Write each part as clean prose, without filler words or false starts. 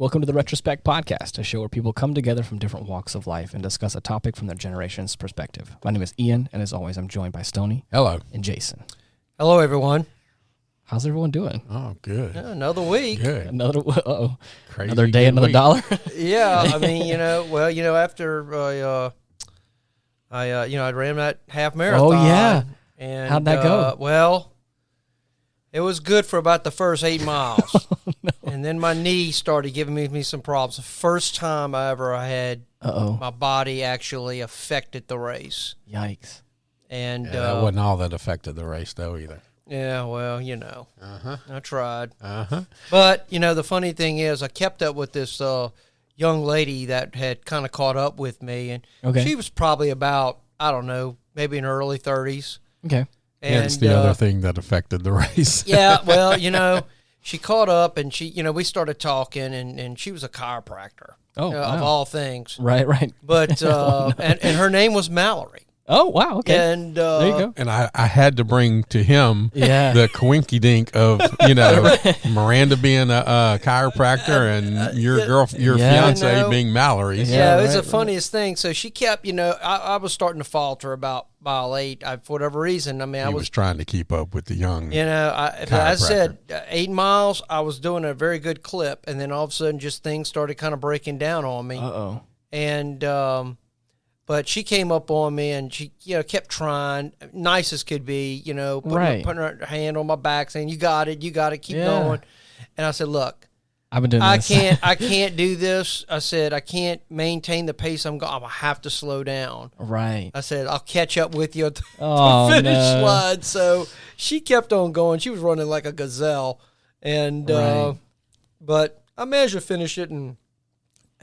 Welcome to the Retrospect podcast, a show where people come together from different walks of life and discuss a topic from their generation's perspective. My name is Ian, and as always, I'm joined by Stoney. Hello. And Jason. Hello, everyone. How's everyone doing? Oh, good. Yeah, another week. Good. Another Crazy another day, good another week. dollar. Yeah, I mean, after I ran that half marathon. Oh, yeah. And How'd that go? Well, it was good for about the first 8 miles. And then my knee started giving me some problems. The first time I had my body actually affected the race. Yikes. And Yeah, that wasn't all that affected the race, though, either. Yeah, well, I tried. Uh-huh. But, the funny thing is I kept up with this young lady that had kind of caught up with me. And she was probably about, I don't know, maybe in her early 30s. Okay. And Hence the other thing that affected the race. Yeah, well, she caught up and we started talking and she was a chiropractor. Oh, wow. Of all things. Right. But, and her name was Mallory. Oh, wow, okay. And there you go. And I had to bring to him Yeah. the coinky-dink of, Miranda being a chiropractor and your fiance being Mallory. So. Yeah, it was the funniest thing. So she kept, I was starting to falter about mile 8 for whatever reason. I mean, I was trying to keep up with the young I said 8 miles, I was doing a very good clip, and then all of a sudden just things started kind of breaking down on me. Uh-oh. And but she came up on me and she, kept trying, nice as could be, putting her hand on my back saying, you got it, keep going. And I said, look, I've been doing I this. I can't do this. I said, I can't maintain the pace I'm going. I'm going to have to slow down. Right. I said, I'll catch up with you at the finish no. line. So she kept on going. She was running like a gazelle. And, but I managed to finish it in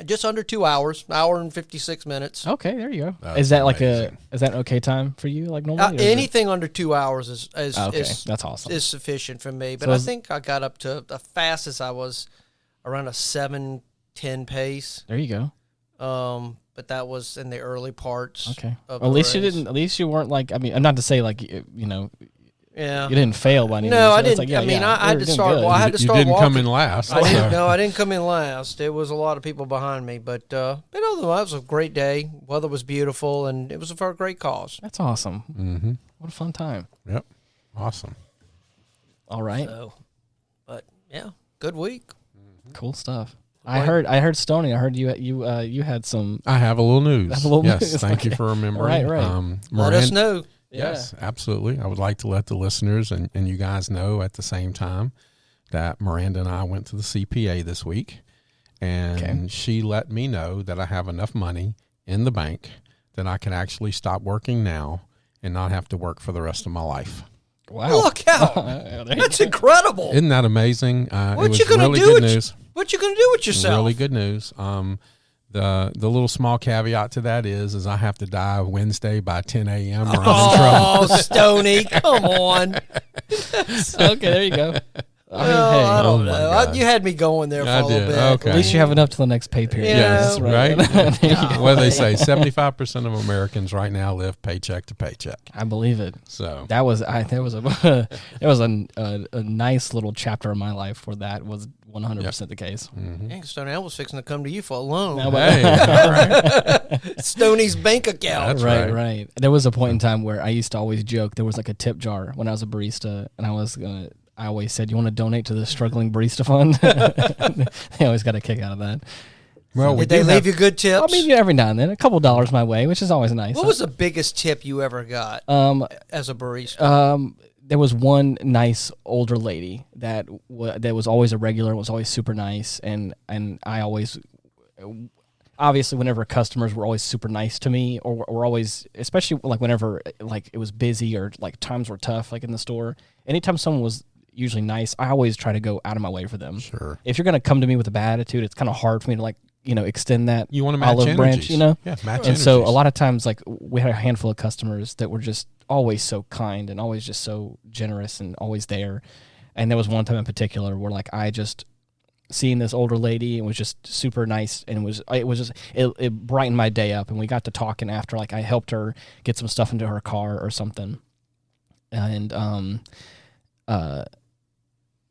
just under 2 hours, hour and 56 minutes. Okay, there you go. That's is that amazing. is that an okay time for you, like normally? Anything under 2 hours is that's awesome. Is sufficient for me. But So I think I got up to the fastest I was around a 7:10 pace. There you go. But that was in the early parts. Okay. Of At least the you race. didn't. At least you weren't like. I mean, I'm not to say like Yeah. you didn't fail by any means. No, I It's didn't. like, yeah, I mean, yeah, I had you're to doing start. good. Well, I had to start You didn't walking. come in last. I didn't. No, I didn't come in last. There was a lot of people behind me, but otherwise, it was a great day. Weather was beautiful, and it was for a great cause. That's awesome. Mm-hmm. What a fun time. Yep. Awesome. All right. So, but yeah, good week. Cool stuff. I heard Stoney. I heard you had some. I have a little news. Have a little yes, news. thank you for remembering. Right. Let us know. Yes, absolutely. I would like to let the listeners and you guys know at the same time that Miranda and I went to the CPA this week, and she let me know that I have enough money in the bank that I can actually stop working now and not have to work for the rest of my life. Wow! Look out! That's incredible. Isn't that amazing? What you gonna do? What you gonna do with yourself? Really good news. The little small caveat to that is I have to die Wednesday by 10 a.m. or I'm in trouble. Oh, Stoney, come on. Okay, there you go. I don't my know. God. You had me going there for I a little did. bit. Okay. At least you have enough till the next pay period. Yes, right? There you go. What do they say? 75% of Americans right now live paycheck to paycheck. I believe it. So That was a nice little chapter of my life where that was 100% the case. Dang, Stoney, I was fixing to come to you for a loan. No, hey, all right. Stoney's bank account. That's right. There was a point in time where I used to always joke there was like a tip jar when I was a barista, and I always said, "You want to donate to the struggling barista fund?" They always got a kick out of that. Well, Did they leave you good tips? I mean, every now and then, a couple dollars my way, which is always nice. What was the biggest tip you ever got as a barista? There was one nice older lady that was always a regular, was always super nice, and I always, obviously, whenever customers were always super nice to me, or were always, especially like whenever like it was busy or like times were tough, like in the store. Anytime someone was usually nice, I always try to go out of my way for them. Sure. If you're gonna come to me with a bad attitude, it's kind of hard for me to extend that You want to match olive branch, energies. Yeah, match And so a energies. lot of times, like, we had a handful of customers that were just always so kind and always just so generous and always there. And there was one time in particular where, like, I just seeing this older lady and was just super nice, and it brightened my day up. And we got to talking after, like, I helped her get some stuff into her car or something. And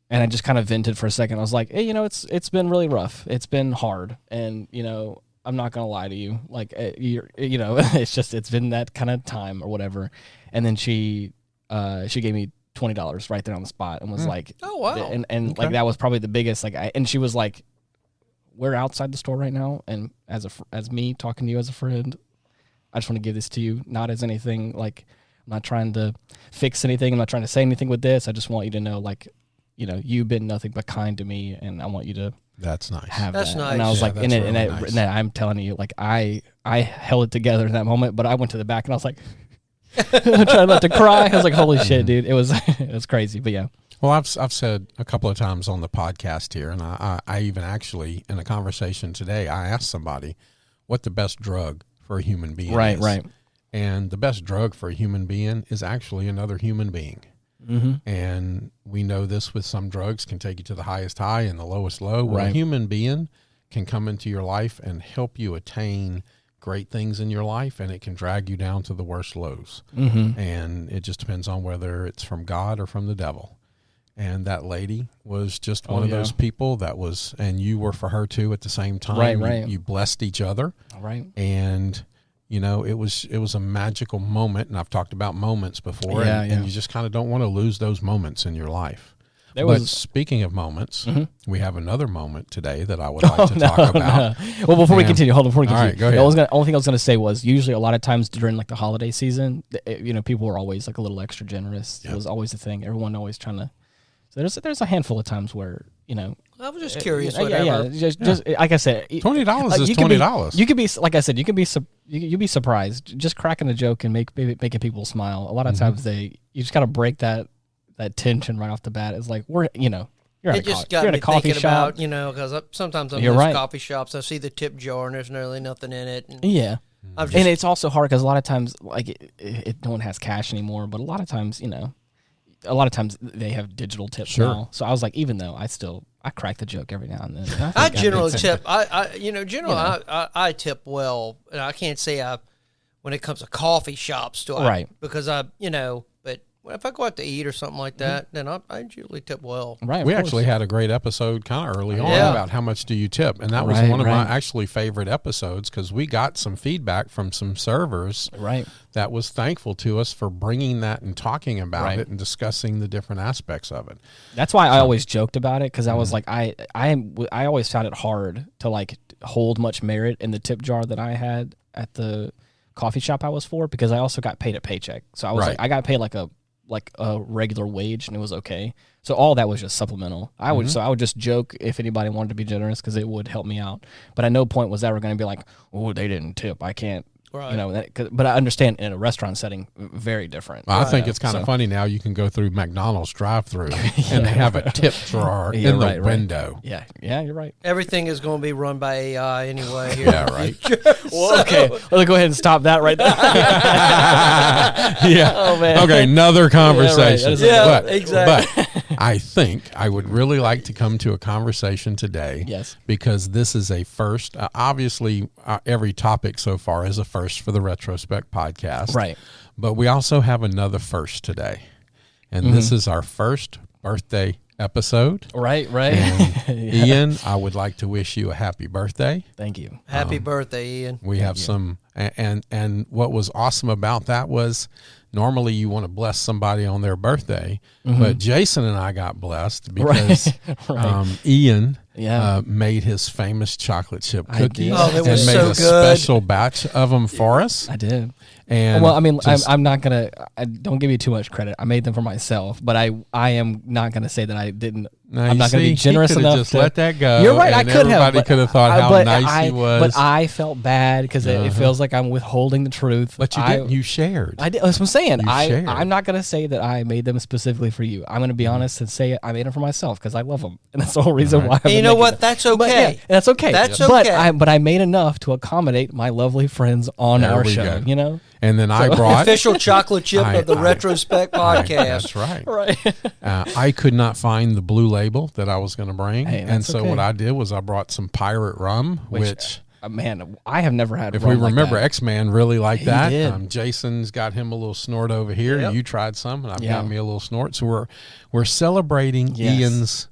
I just kind of vented for a second. I was like, hey, it's been really rough. It's been hard. And, I'm not going to lie to you. Like, it's been that kind of time or whatever. And then she gave me $20 right there on the spot and was like, oh, wow. And okay. Like, that was probably the biggest, and she was like, we're outside the store right now. And as me talking to you as a friend, I just want to give this to you, not as anything, like, I'm not trying to fix anything. I'm not trying to say anything with this. I just want you to know, like, you've been nothing but kind to me, and I want you to. That's nice. That's nice. And I was like, nice. and I'm telling you, like, I held it together in that moment, but I went to the back and I was like, trying not to cry. I was like, holy shit, dude. It was crazy, but yeah. Well, I've said a couple of times on the podcast here, and I even actually, in a conversation today, I asked somebody what the best drug for a human being is. Right. And the best drug for a human being is actually another human being. Mm-hmm. And we know this with some drugs can take you to the highest high and the lowest low. Well, a human being can come into your life and help you attain great things in your life, and it can drag you down to the worst lows. Mm-hmm. And it just depends on whether it's from God or from the devil. And that lady was just one of those people that was, and you were for her too at the same time. Right. You blessed each other. Right. And it was a magical moment, and I've talked about moments before, and you just kind of don't want to lose those moments in your life. But speaking of moments, we have another moment today that I would like to talk about. No. Well, before we continue, hold on. Before we continue, all right, go ahead. The only thing I was going to say was usually a lot of times during like the holiday season, people were always like a little extra generous. Yep. It was always the thing. Everyone always trying to. So there's a handful of times where I was just curious. Just like I said, $20 is $20. You could be like I said, you'd be surprised just cracking a joke and making people smile. A lot of times you just got to break that tension right off the bat. It's like you're at a coffee shop. Because sometimes I'm in those coffee shops, I see the tip jar and there's nearly nothing in it. And and it's also hard because a lot of times like no one has cash anymore, but a lot of times they have digital tips now. So I was like, even though I crack the joke every now and then. I generally tip. I tip well, and I can't say when it comes to coffee shops, because but if I go out to eat or something like that, then I usually tip well. Right. We actually had a great episode kind of early on about how much do you tip, and that was one of my actually favorite episodes because we got some feedback from some servers that was thankful to us for bringing that and talking about it and discussing the different aspects of it. That's why I always joked about it because I was like, I always found it hard to like hold much merit in the tip jar that I had at the coffee shop I was for because I also got paid a paycheck. So I was like, I got paid like a regular wage, and it was okay. So all that was just supplemental. I would just joke if anybody wanted to be generous because it would help me out. But at no point was ever going to be like, oh, they didn't tip, I can't. Right. But I understand in a restaurant setting, very different. Well, I think it's kind of funny now. You can go through McDonald's drive-through and they have a tip jar in the window. Yeah, you're right. Everything is going to be run by AI anyway. Here. Yeah, right. Well, okay, let's go ahead and stop that right there. Yeah. Oh man. Okay, another conversation. Exactly. But I think I would really like to come to a conversation today. Yes. Because this is a first. Obviously, every topic so far is a first for the Retrospect podcast. Right. But we also have another first today. And this is our first birthday episode. Right. And Ian, I would like to wish you a happy birthday. Thank you. Happy birthday, Ian. We have some, and what was awesome about that was normally you want to bless somebody on their birthday, but Jason and I got blessed because Ian made his famous chocolate chip cookies and made so a special batch of them for us. I did. And well, I mean, I'm not gonna. Don't give you too much credit. I made them for myself, but I am not gonna say that I didn't. I'm not gonna be generous enough just let that go. You're right. I could have. Everybody could have thought how nice he was. But I felt bad because it feels like I'm withholding the truth. But you didn't. You shared. I did. That's what I'm saying. Shared. I'm not gonna say that I made them specifically for you. I'm gonna be honest and say I made them for myself because I love them, and that's the whole reason why. And you know what? That's okay. That's okay. That's okay. But I made enough to accommodate my lovely friends on our show. Go. And then I brought official chocolate chip of the Retrospect podcast. That's right. I could not find the blue label that I was going to bring, and so what I did was I brought some pirate rum, which man, I have never had. If we remember, like X-Man really liked that. Did. Jason's got him a little snort over here. Yep. You tried some, and I've got me a little snort. So we're celebrating Ian's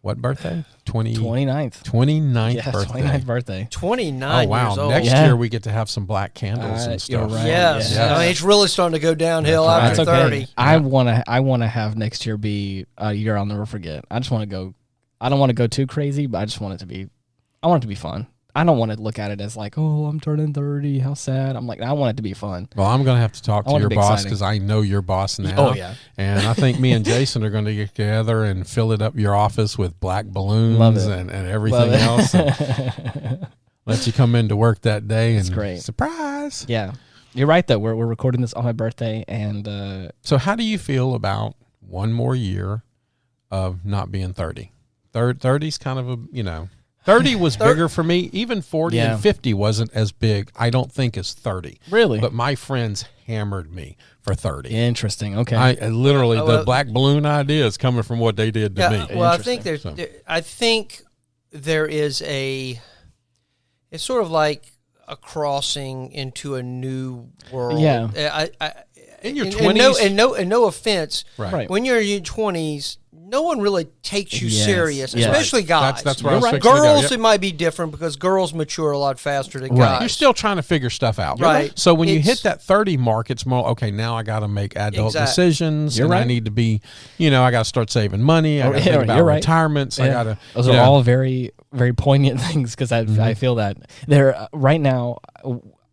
what birthday? 29th. 29th yes, birthday. 29th birthday. 29 Oh, wow. years old. Next year we get to have some black candles and You're stuff. right. Yes. Yeah. I mean, it's really starting to go downhill That's after right. 30. I wanna have next year be a year I'll never forget. I just want to go. I don't want to go too crazy, but I just want it to be. I want it to be fun. I don't want to look at it as like, oh, I'm turning 30. How sad. I'm like, I want it to be fun. Well, I'm going to have to talk to your boss exciting. because I know your boss now. Oh, yeah. And I think me and Jason are going to get together and fill it up your office with black balloons and everything else. And let you come into work that day. That's and great. Surprise. Yeah. You're right, though. We're recording this on my birthday. And so how do you feel about one more year of not being 30? 30's kind of a, 30 was bigger for me. Even 40 and 50 wasn't as big, I don't think, as 30. Really? But my friends hammered me for 30. Interesting. Okay. I literally, the black balloon idea is coming from what they did to me. Well, I think there is it's sort of like a crossing into a new world. Yeah. In your 20s. And no offense, right. when you're in your 20s, no one really takes you serious, Yes. especially guys. That's where I was right. fixing to go. Girls, Yep. it might be different because girls mature a lot faster than guys. You're still trying to figure stuff out. Right. So when you hit that 30 mark, it's more, okay, now I got to make adult decisions. You're and right. I need to be, I got to start saving money. I got to think about retirements. I got to. Those are all very, very poignant things because I feel that. Right now,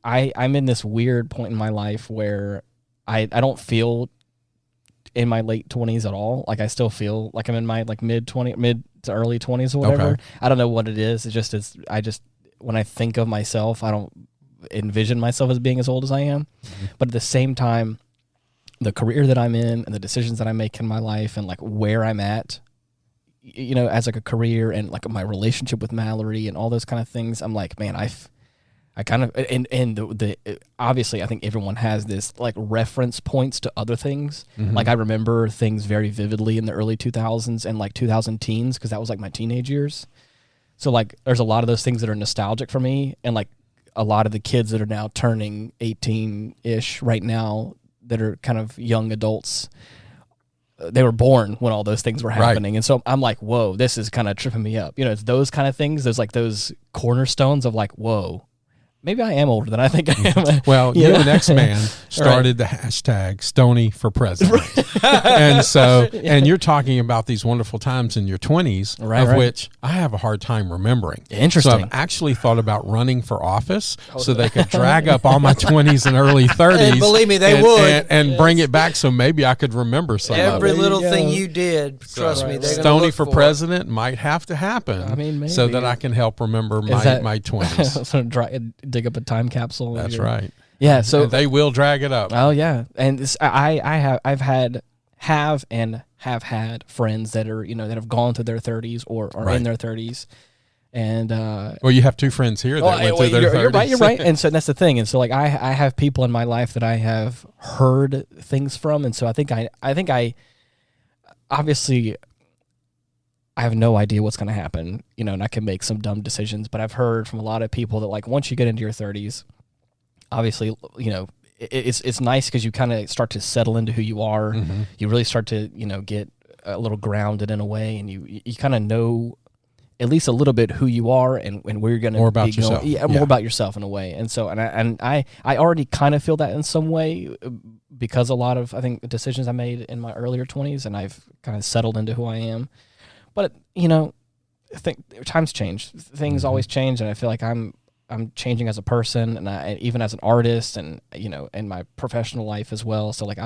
I'm in this weird point in my life where I don't feel in my late 20s at all. Like I still feel like I'm in my like mid to early 20s or whatever. Okay. I don't know what it is. I just when I think of myself, I don't envision myself as being as old as I am. Mm-hmm. But at the same time, the career that I'm in and the decisions that I make in my life and like where I'm at, as like a career and like my relationship with Mallory and all those kind of things, I'm like, man, I kind of and the obviously I think everyone has this like reference points to other things. Mm-hmm. Like I remember things very vividly in the early 2000s and like 2000 teens because that was like my teenage years. So like there's a lot of those things that are nostalgic for me, and like a lot of the kids that are now turning 18-ish right now that are kind of young adults, they were born when all those things were happening. Right. And so I'm like, whoa, this is kind of tripping me up. It's those kind of things. There's like those cornerstones of like, whoa, maybe I am older than I think I am. Well, you and X-Man started the hashtag Stony for President. And so, and you're talking about these wonderful times in your 20s, of which I have a hard time remembering. Interesting. So I've actually thought about running for office so they could drag up all my 20s and early 30s. And believe me, they would. And bring it back so maybe I could remember some of it. Every little thing you did, trust me, they're Stony for President might have to happen so that I can help remember my 20s. So dig up a time capsule. That's right. Yeah, so and they will drag it up. Oh yeah, and I've had friends that are that have gone to their 30s or are in their 30s, and well, you have two friends here that went through their 30s. You're right, and so that's the thing, and so like I have people in my life that I have heard things from, and so I think I obviously. I have no idea what's going to happen, and I can make some dumb decisions, but I've heard from a lot of people that like once you get into your 30s, obviously, it's nice because you kind of start to settle into who you are. Mm-hmm. You really start to, get a little grounded in a way, and you kind of know at least a little bit who you are and where you're going to more about yourself. More about yourself in a way. And so, I already kind of feel that in some way because a lot of, I think, the decisions I made in my earlier 20s, and I've kind of settled into who I am. But times change. Things always change, and I feel like I'm changing as a person, and even as an artist, and in my professional life as well. So like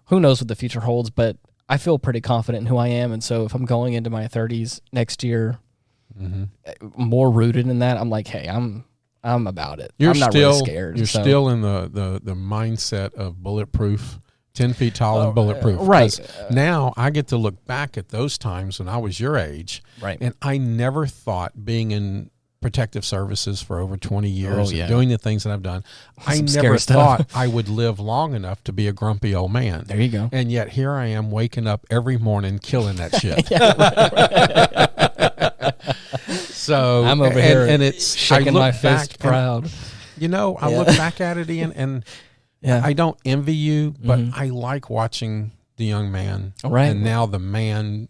who knows what the future holds? But I feel pretty confident in who I am, and so if I'm going into my 30s next year, more rooted in that, I'm like, hey, I'm about it. I'm not really scared. You're still in the mindset of bulletproof. 10 feet tall and bulletproof. Right. Now I get to look back at those times when I was your age. Right. And I never thought being in protective services for over 20 years and doing the things that I've done, I never thought I would live long enough to be a grumpy old man. There you go. And yet here I am waking up every morning killing that shit. So I'm over here and it's shaking my fist proud. I look back at it, Ian, and I don't envy you, but I like watching the young man, and now the man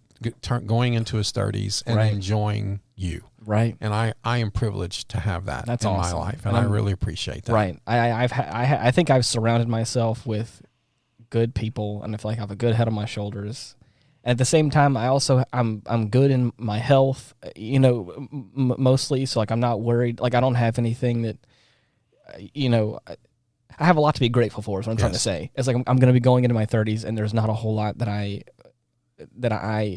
going into his 30s and enjoying you. Right. And I am privileged to have that in my life, and I really appreciate that. Right. I think I've surrounded myself with good people, and I feel like I have a good head on my shoulders. At the same time, I'm good in my health, mostly. So like I'm not worried. Like I don't have anything that, I have a lot to be grateful for. Is what I'm trying to say. It's like I'm going to be going into my 30s, and there's not a whole lot that I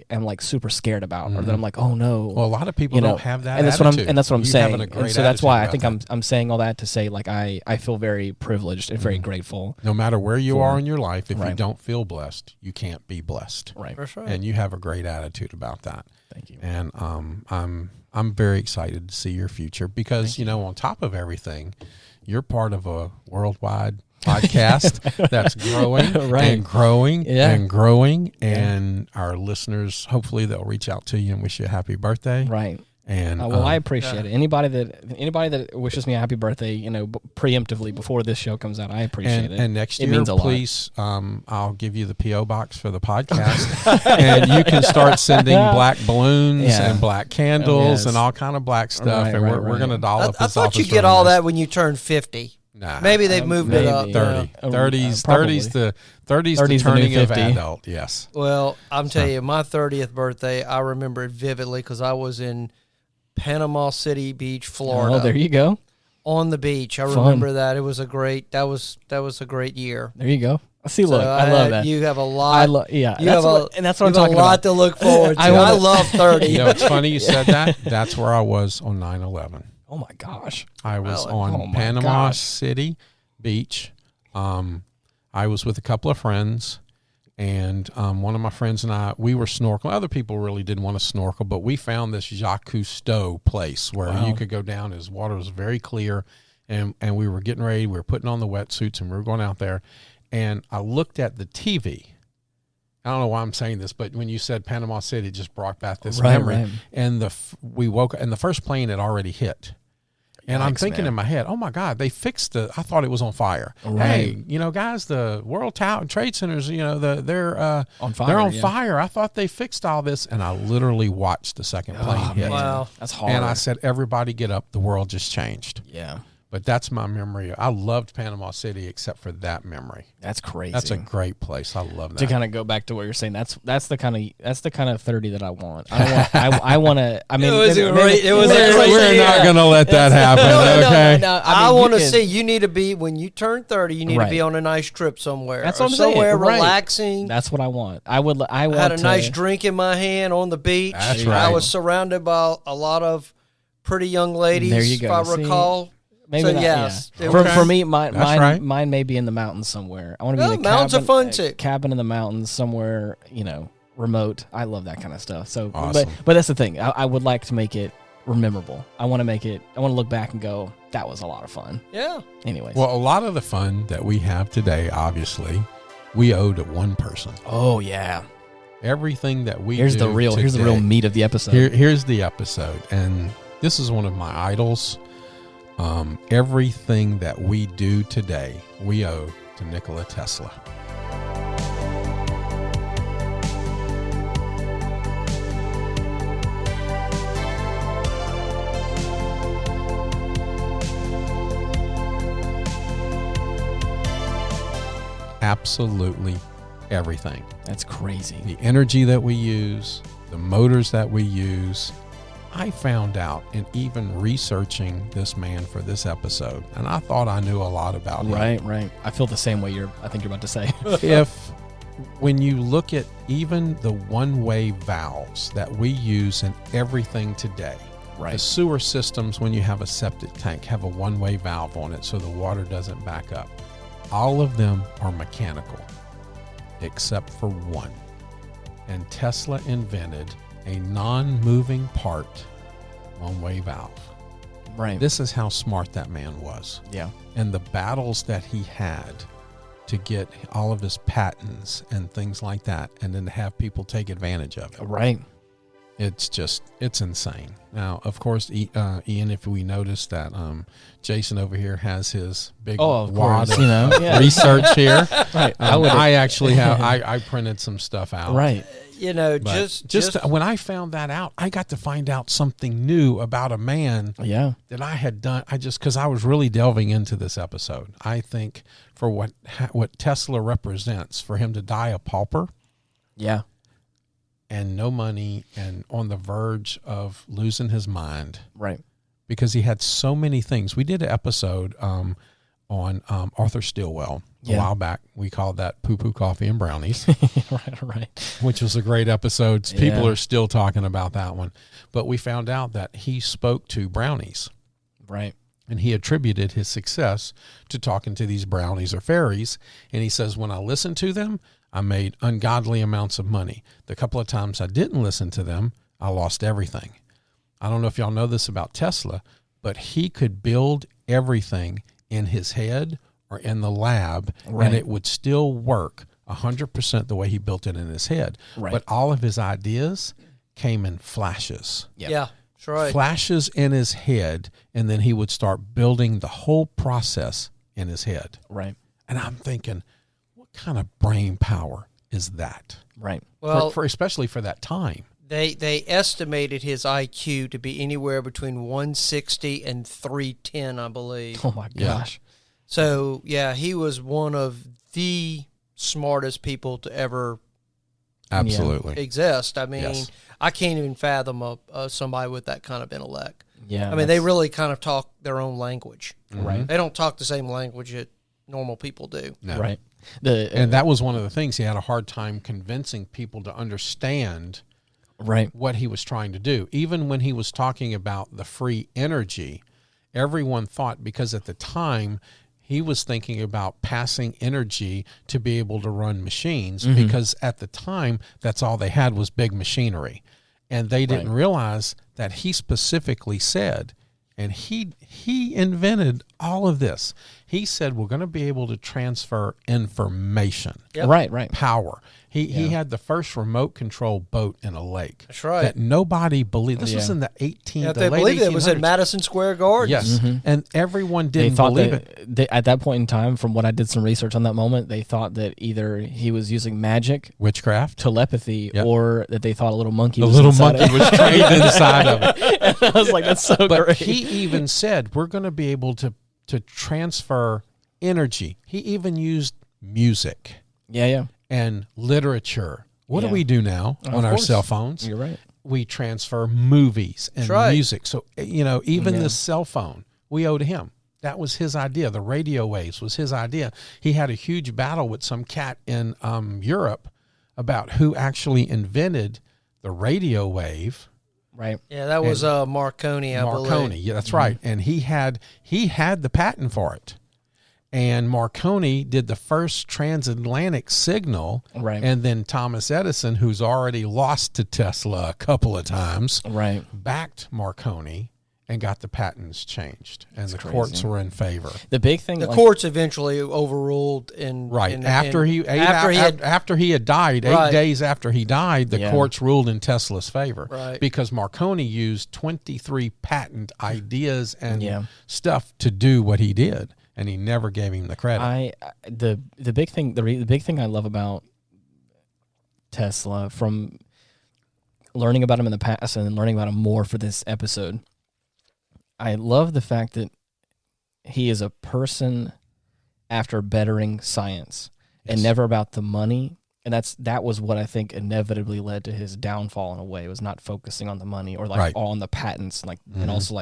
am like super scared about, or that I'm like, oh no. Well, a lot of people don't have that, and that's attitude. That's what I'm saying. And so that's why I think I'm saying all that to say, like I feel very privileged and very grateful. No matter where you are in your life, if you don't feel blessed, you can't be blessed. Right. That's right. And you have a great attitude about that. Thank you. And I'm very excited to see your future because on top of everything, you're part of a worldwide podcast that's growing and growing and growing, and our listeners, hopefully they'll reach out to you and wish you a happy birthday. Right. And I appreciate it. Anybody that wishes me a happy birthday, preemptively before this show comes out, I appreciate it. And next year, please, I'll give you the P.O. box for the podcast, and you can start sending black balloons and black candles and all kind of black stuff, and we're going to doll up his office. I thought you get all that when you turn 50. Nah, maybe they've moved it up. 30s the turning of adult. Yes. Well, I'm telling you, my 30th birthday, I remember it vividly because I was in Panama City Beach, Florida. Oh, there you go. On the beach, I remember that. It was a great. That was a great year. There you go. See, look, I love that. You have a lot. That's what I'm talking about. A lot to look forward to. I love 30. It's funny you said that. That's where I was on 9/11. Oh my gosh! I was on Panama City Beach. I was with a couple of friends, and one of my friends and I, we were snorkeling. Other people really didn't want to snorkel, but we found this Jacques Cousteau place where you could go down. His water was very clear, and we were getting ready. We were putting on the wetsuits, and we were going out there. And I looked at the TV. I don't know why I'm saying this, but when you said Panama City, it just brought back this memory. Right. And we woke up, and the first plane had already hit. And I'm thinking in my head, oh my God, they fixed I thought it was on fire. Right. Hey, guys, the World Trade Centers, they're on fire. They're on fire. I thought they fixed all this, and I literally watched the second plane hit. Wow, that's hard. And I said, everybody get up. The world just changed. Yeah. But that's my memory. I loved Panama City except for that memory. That's crazy. That's a great place. I love that. To kind of go back to what you're saying, that's the kind of 30 that I want. I want to. I mean, we're not going to let that happen. Okay. No, I want to see. You need to be when you turn 30. You need to be on a nice trip somewhere. That's what I'm saying. Somewhere right. relaxing. That's what I want. I had a nice drink in my hand on the beach. That's right. I was surrounded by a lot of pretty young ladies. There you go. If I recall. Maybe so, not, yes. Yeah. For me, mine may be in the mountains somewhere. I want to be in a mountains are fun too. Cabin in the mountains somewhere, remote. I love that kind of stuff. So, awesome. but that's the thing. I would like to make it memorable. I want to look back and go, that was a lot of fun. Yeah. Anyways. Well, a lot of the fun that we have today, obviously, we owe to one person. Oh yeah. Everything that we here's do the real meat of the episode. Here's the episode, and this is one of my idols. Everything that we do today, we owe to Nikola Tesla. Absolutely everything. That's crazy. The energy that we use, the motors that we use. I found out in even researching this man for this episode, and I thought I knew a lot about him. Right. I feel the same way I think you're about to say. When you look at even the one-way valves that we use in everything today, the sewer systems, when you have a septic tank, have a one-way valve on it so the water doesn't back up. All of them are mechanical, except for one. And Tesla invented a non-moving part one-way valve. Right. This is how smart that man was. Yeah. And the battles that he had to get all of his patents and things like that, and then to have people take advantage of it. Right. it's insane. Now, of course, Ian, if we notice that Jason over here has his big wad of research here. Right. I actually have I printed some stuff out. Right. Just when I found that out, I got to find out something new about a man that I had done. Because I was really delving into this episode. I think for what Tesla represents, for him to die a pauper. Yeah. And no money and on the verge of losing his mind. Right. Because he had so many things. We did an episode on Arthur Stilwell a while back. We called that Poo Poo Coffee and Brownies. right. Which was a great episode. People are still talking about that one. But we found out that he spoke to brownies. Right. And he attributed his success to talking to these brownies or fairies. And he says, when I listened to them, I made ungodly amounts of money. The couple of times I didn't listen to them, I lost everything. I don't know if y'all know this about Tesla, but he could build everything in his head or in the lab, and it would still work 100% the way he built it in his head. Right. But all of his ideas came in flashes. Yep. Yeah, that's right. Flashes in his head, and then he would start building the whole process in his head. Right. And I'm thinking, what kind of brain power is that? Right. Well, for especially for that time. They estimated his IQ to be anywhere between 160 and 310, I believe. Oh my gosh. So, he was one of the smartest people to ever exist. I mean, I can't even fathom somebody with that kind of intellect. Yeah. I mean, they really kind of talk their own language. Right. They don't talk the same language that normal people do. No. Right. And that was one of the things he had a hard time convincing people to understand what he was trying to do. Even when he was talking about the free energy, everyone thought, because at the time he was thinking about passing energy to be able to run machines, because at the time that's all they had was big machinery. And they didn't realize that he specifically said, and he invented all of this. He said, we're going to be able to transfer information. Yep. Right. Power. He had the first remote control boat in a lake. That's right. That nobody believed. This was in the 1800s. If they believed it was at Madison Square Garden. Yes. And everyone didn't believe it. At that point in time, from what I did some research on that moment, they thought that either he was using magic, witchcraft, telepathy, or that they thought a little monkey was trained inside of it. And I was like, that's so but great. He even said, we're going to be able to transfer energy. He even used music. Yeah. And literature. What do we do now on our cell phones? You're right. We transfer movies and music. So, even the cell phone, we owe to him. That was his idea. The radio waves was his idea. He had a huge battle with some cat in Europe about who actually invented the radio wave. Right. Yeah, that was Marconi, I believe. Marconi, yeah, that's right. And he had the patent for it. And Marconi did the first transatlantic signal. Right. And then Thomas Edison, who's already lost to Tesla a couple of times, backed Marconi and got the patents changed. And the courts were in favor. The big thing, the courts eventually overruled after he had died, 8 days after he died, the courts ruled in Tesla's favor, because Marconi used 23 patent ideas and stuff to do what he did, and he never gave him the credit. The big thing I love about Tesla, from learning about him in the past and then learning about him more for this episode, I love the fact that he is a person after bettering science and never about the money. And that was what I think inevitably led to his downfall in a way, was not focusing on the money or on the patents, and also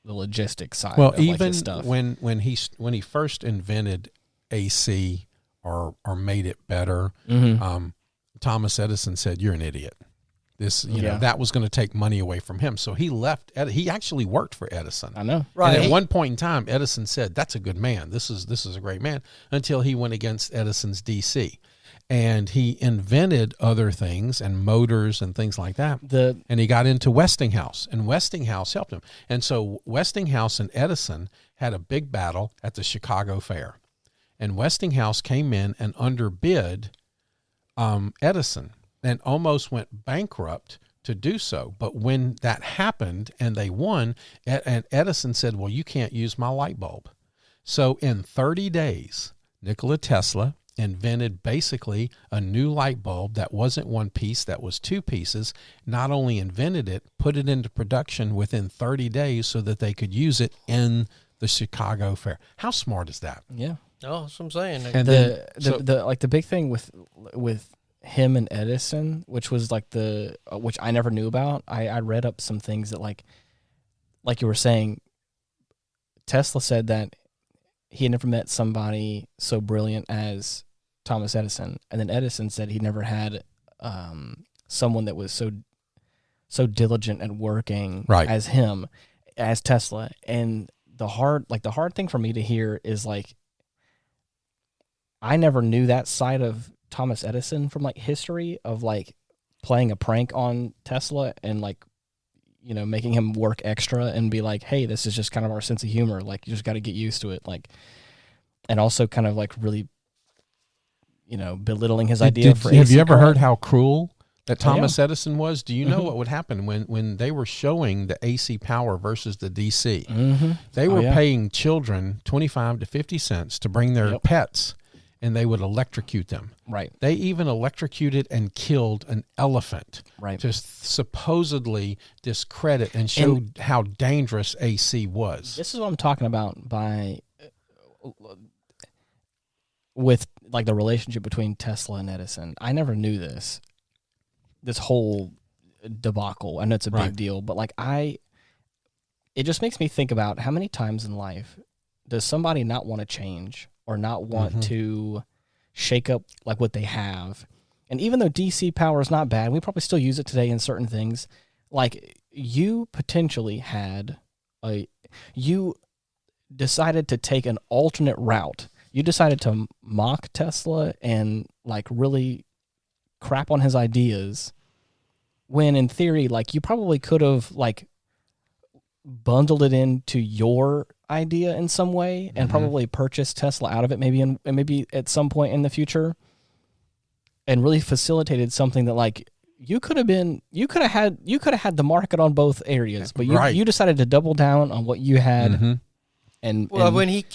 the logistics side. Well, of even his stuff. when he first invented AC or made it better, Thomas Edison said, "You're an idiot." That was going to take money away from him. So he left. He actually worked for Edison. I know. Right. And at one point in time, Edison said, "That's a good man. This is a great man," until he went against Edison's DC. And he invented other things and motors and things like that. And he got into Westinghouse, and Westinghouse helped him. And so Westinghouse and Edison had a big battle at the Chicago Fair. And Westinghouse came in and underbid Edison, and almost went bankrupt to do so. But when that happened and they won, and Edison said, well, you can't use my light bulb. So in 30 days, Nikola Tesla invented basically a new light bulb that wasn't one piece, that was two pieces. Not only invented it, put it into production within 30 days so that they could use it in the Chicago Fair. How smart is that? Yeah. Oh, that's what I'm saying. And the big thing with him and Edison, which was like which I never knew about. I read up some things that like you were saying, Tesla said that he had never met somebody so brilliant as Thomas Edison, and then Edison said he never had someone that was so diligent at working as him, as Tesla. And the hard thing for me to hear is like, I never knew that side of Thomas Edison from like history of like playing a prank on Tesla and like, you know, making him work extra and be like, hey, this is just kind of our sense of humor. Like, you just got to get used to it. Like, and also kind of like really, you know, belittling his idea for AC Have you ever current. heard how cruel that Thomas Edison was? Do you know what would happen when they were showing the AC power versus the DC? They were paying children 25 to 50 cents to bring their pets, and they would electrocute them. Right. They even electrocuted and killed an elephant to supposedly discredit and show how dangerous AC was. This is what I'm talking about with like the relationship between Tesla and Edison. I never knew this whole debacle. I know it's a big deal, but like it just makes me think about how many times in life does somebody not want to change or not want to shake up like what they have. And even though DC power is not bad, we probably still use it today in certain things. Like, you potentially you decided to take an alternate route. You decided to mock Tesla and like really crap on his ideas, when in theory, like, you probably could have like bundled it into your idea in some way and probably purchased Tesla out of it, maybe at some point in the future, and really facilitated something that like you could have had the market on both areas, but you decided to double down on what you had. And when he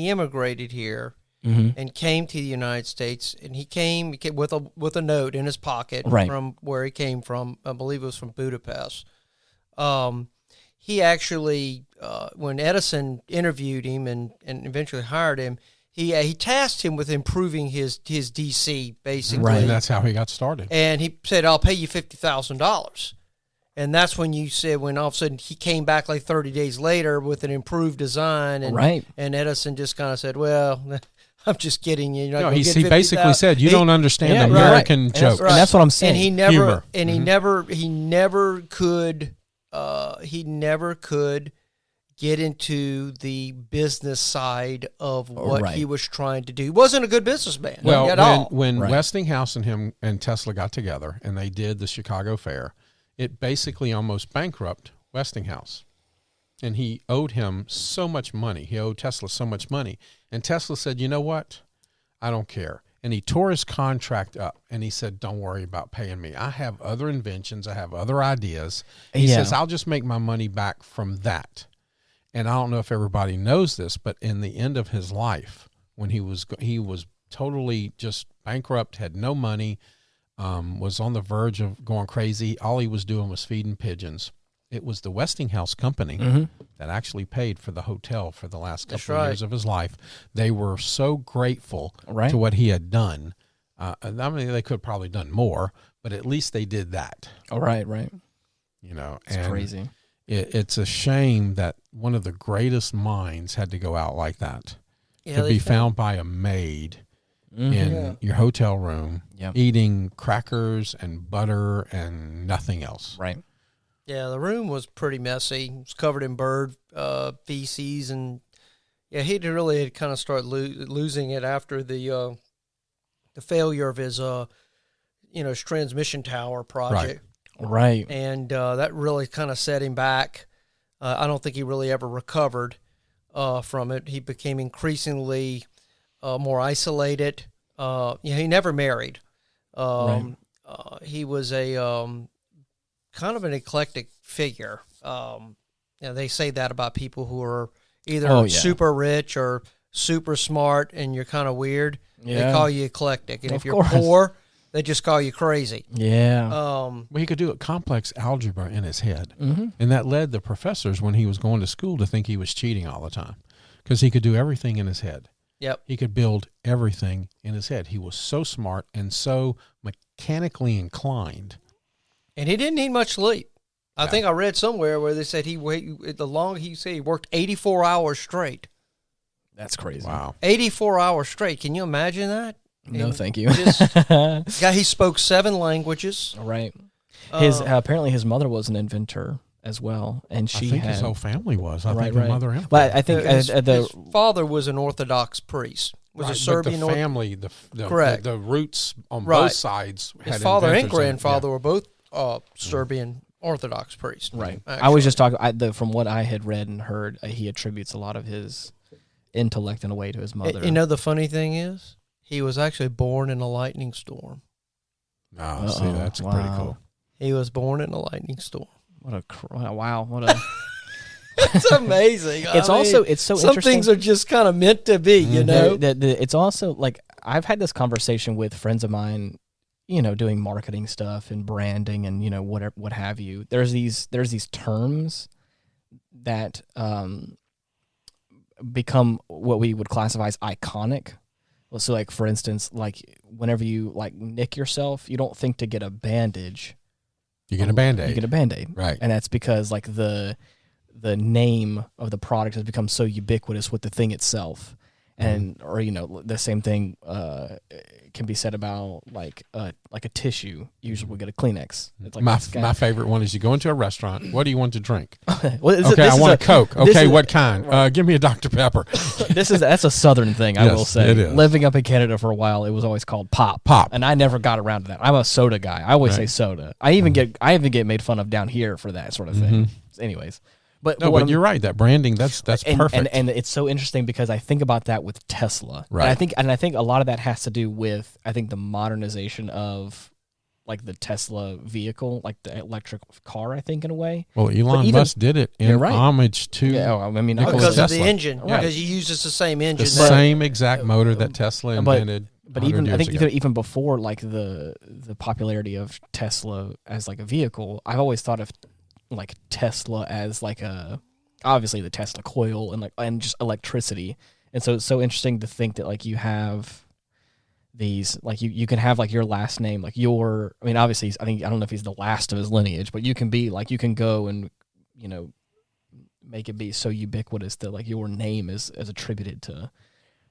immigrated here and came to the United States, and he came with a note in his pocket from where he came from. I believe it was from Budapest. He actually, when Edison interviewed him and eventually hired him, he tasked him with improving his DC, basically. Right, and that's how he got started. And he said, I'll pay you $50,000. And that's when you said, when all of a sudden he came back like 30 days later with an improved design. And, and Edison just kind of said, well, I'm just kidding you. No, he basically said, you don't understand American jokes. And that's what I'm saying. And he never could get into the business side of what he was trying to do. He wasn't a good businessman at all. When Westinghouse and him and Tesla got together and they did the Chicago Fair, it basically almost bankrupted Westinghouse. And he owed him so much money. He owed Tesla so much money. And Tesla said, you know what? I don't care. And he tore his contract up, and he said, don't worry about paying me. I have other inventions. I have other ideas. He says, I'll just make my money back from that. And I don't know if everybody knows this, but in the end of his life, when he was totally just bankrupt, had no money, was on the verge of going crazy. All he was doing was feeding pigeons. It was the Westinghouse company that actually paid for the hotel for the last couple of years of his life. They were so grateful to what he had done. I mean, they could have probably done more, but at least they did that. Oh, right. You know, it's crazy. It's a shame that one of the greatest minds had to go out like that, to be found by a maid in your hotel room, eating crackers and butter and nothing else. Right. Yeah, the room was pretty messy. It was covered in bird feces, and he really had kind of started losing it after the failure of his his transmission tower project. Right. And that really kind of set him back. I don't think he really ever recovered from it. He became increasingly more isolated. He never married. He was kind of an eclectic figure. They say that about people who are either super rich or super smart, and you're kind of weird. Yeah. They call you eclectic, and if you're poor, they just call you crazy. Yeah. Well, he could do a complex algebra in his head, and that led the professors when he was going to school to think he was cheating all the time because he could do everything in his head. Yep. He could build everything in his head. He was so smart and so mechanically inclined. And he didn't need much sleep. I think I read somewhere where they said he worked 84 hours straight. That's crazy. Wow. 84 hours straight. Can you imagine that? No, thank you. He spoke 7 languages. Right. His apparently his mother was an inventor as well, and I think his whole family was. I think his mother and but I think his father was an Orthodox priest. Was a Serbian but the family, correct. The roots on both sides. His father and grandfather were both Serbian Orthodox priests. Right. Actually. I was just talking from what I had read and heard. He attributes a lot of his intellect in a way to his mother. You know, the funny thing is, he was actually born in a lightning storm. Oh, see, that's pretty cool. He was born in a lightning storm. Wow! What a it's amazing. It's so some interesting. Some things are just kind of meant to be, you know. It's also like I've had this conversation with friends of mine, doing marketing stuff and branding and what have you. There's these terms that become what we would classify as iconic. So, like for instance, like whenever you nick yourself, you don't think to get a bandage. You get a Band-Aid. You get a Band-Aid. Right. And that's because the name of the product has become so ubiquitous with the thing itself. And or the same thing can be said about like a tissue. Usually we get a Kleenex. It's like my favorite one is you go into a restaurant. What do you want to drink? I want a Coke. Okay, what kind? Give me a Dr. Pepper. That's a Southern thing. I will say. It is. Living up in Canada for a while, it was always called pop. And I never got around to that. I'm a soda guy. I always say soda. I even get made fun of down here for that sort of thing. Anyways. But you're right. That branding, that's perfect. And it's so interesting because I think about that with Tesla. Right. And I think a lot of that has to do with the modernization of like the Tesla vehicle, like the electric car. I think in a way. Well, Elon Musk did it in homage to Nikola because Tesla. of the engine, because he uses the same engine, the same exact motor that Tesla invented. But even before like the popularity of Tesla as like a vehicle, I've always thought of like Tesla as like obviously the Tesla coil and just electricity. And so it's so interesting to think that like you have these, like you can have like your last name, like obviously I don't know if he's the last of his lineage, but you can be like, you can go and, make it be so ubiquitous that like your name is attributed to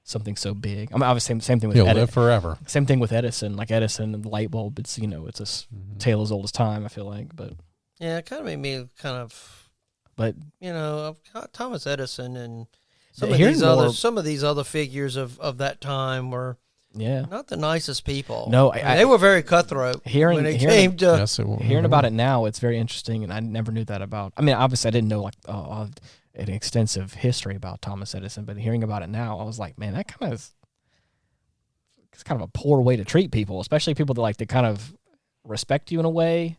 something so big. Obviously same thing with He'll live forever. Same thing with Edison, like Edison and the light bulb. It's, it's a tale as old as time, I feel like, but. Yeah, it kind of made me but Thomas Edison and some of these other figures of that time were not the nicest people. No, they were very cutthroat. Hearing about it now, it's very interesting, and I never knew that about. Obviously, I didn't know like an extensive history about Thomas Edison, but hearing about it now, I was like, man, it's kind of a poor way to treat people, especially people that like to kind of respect you in a way.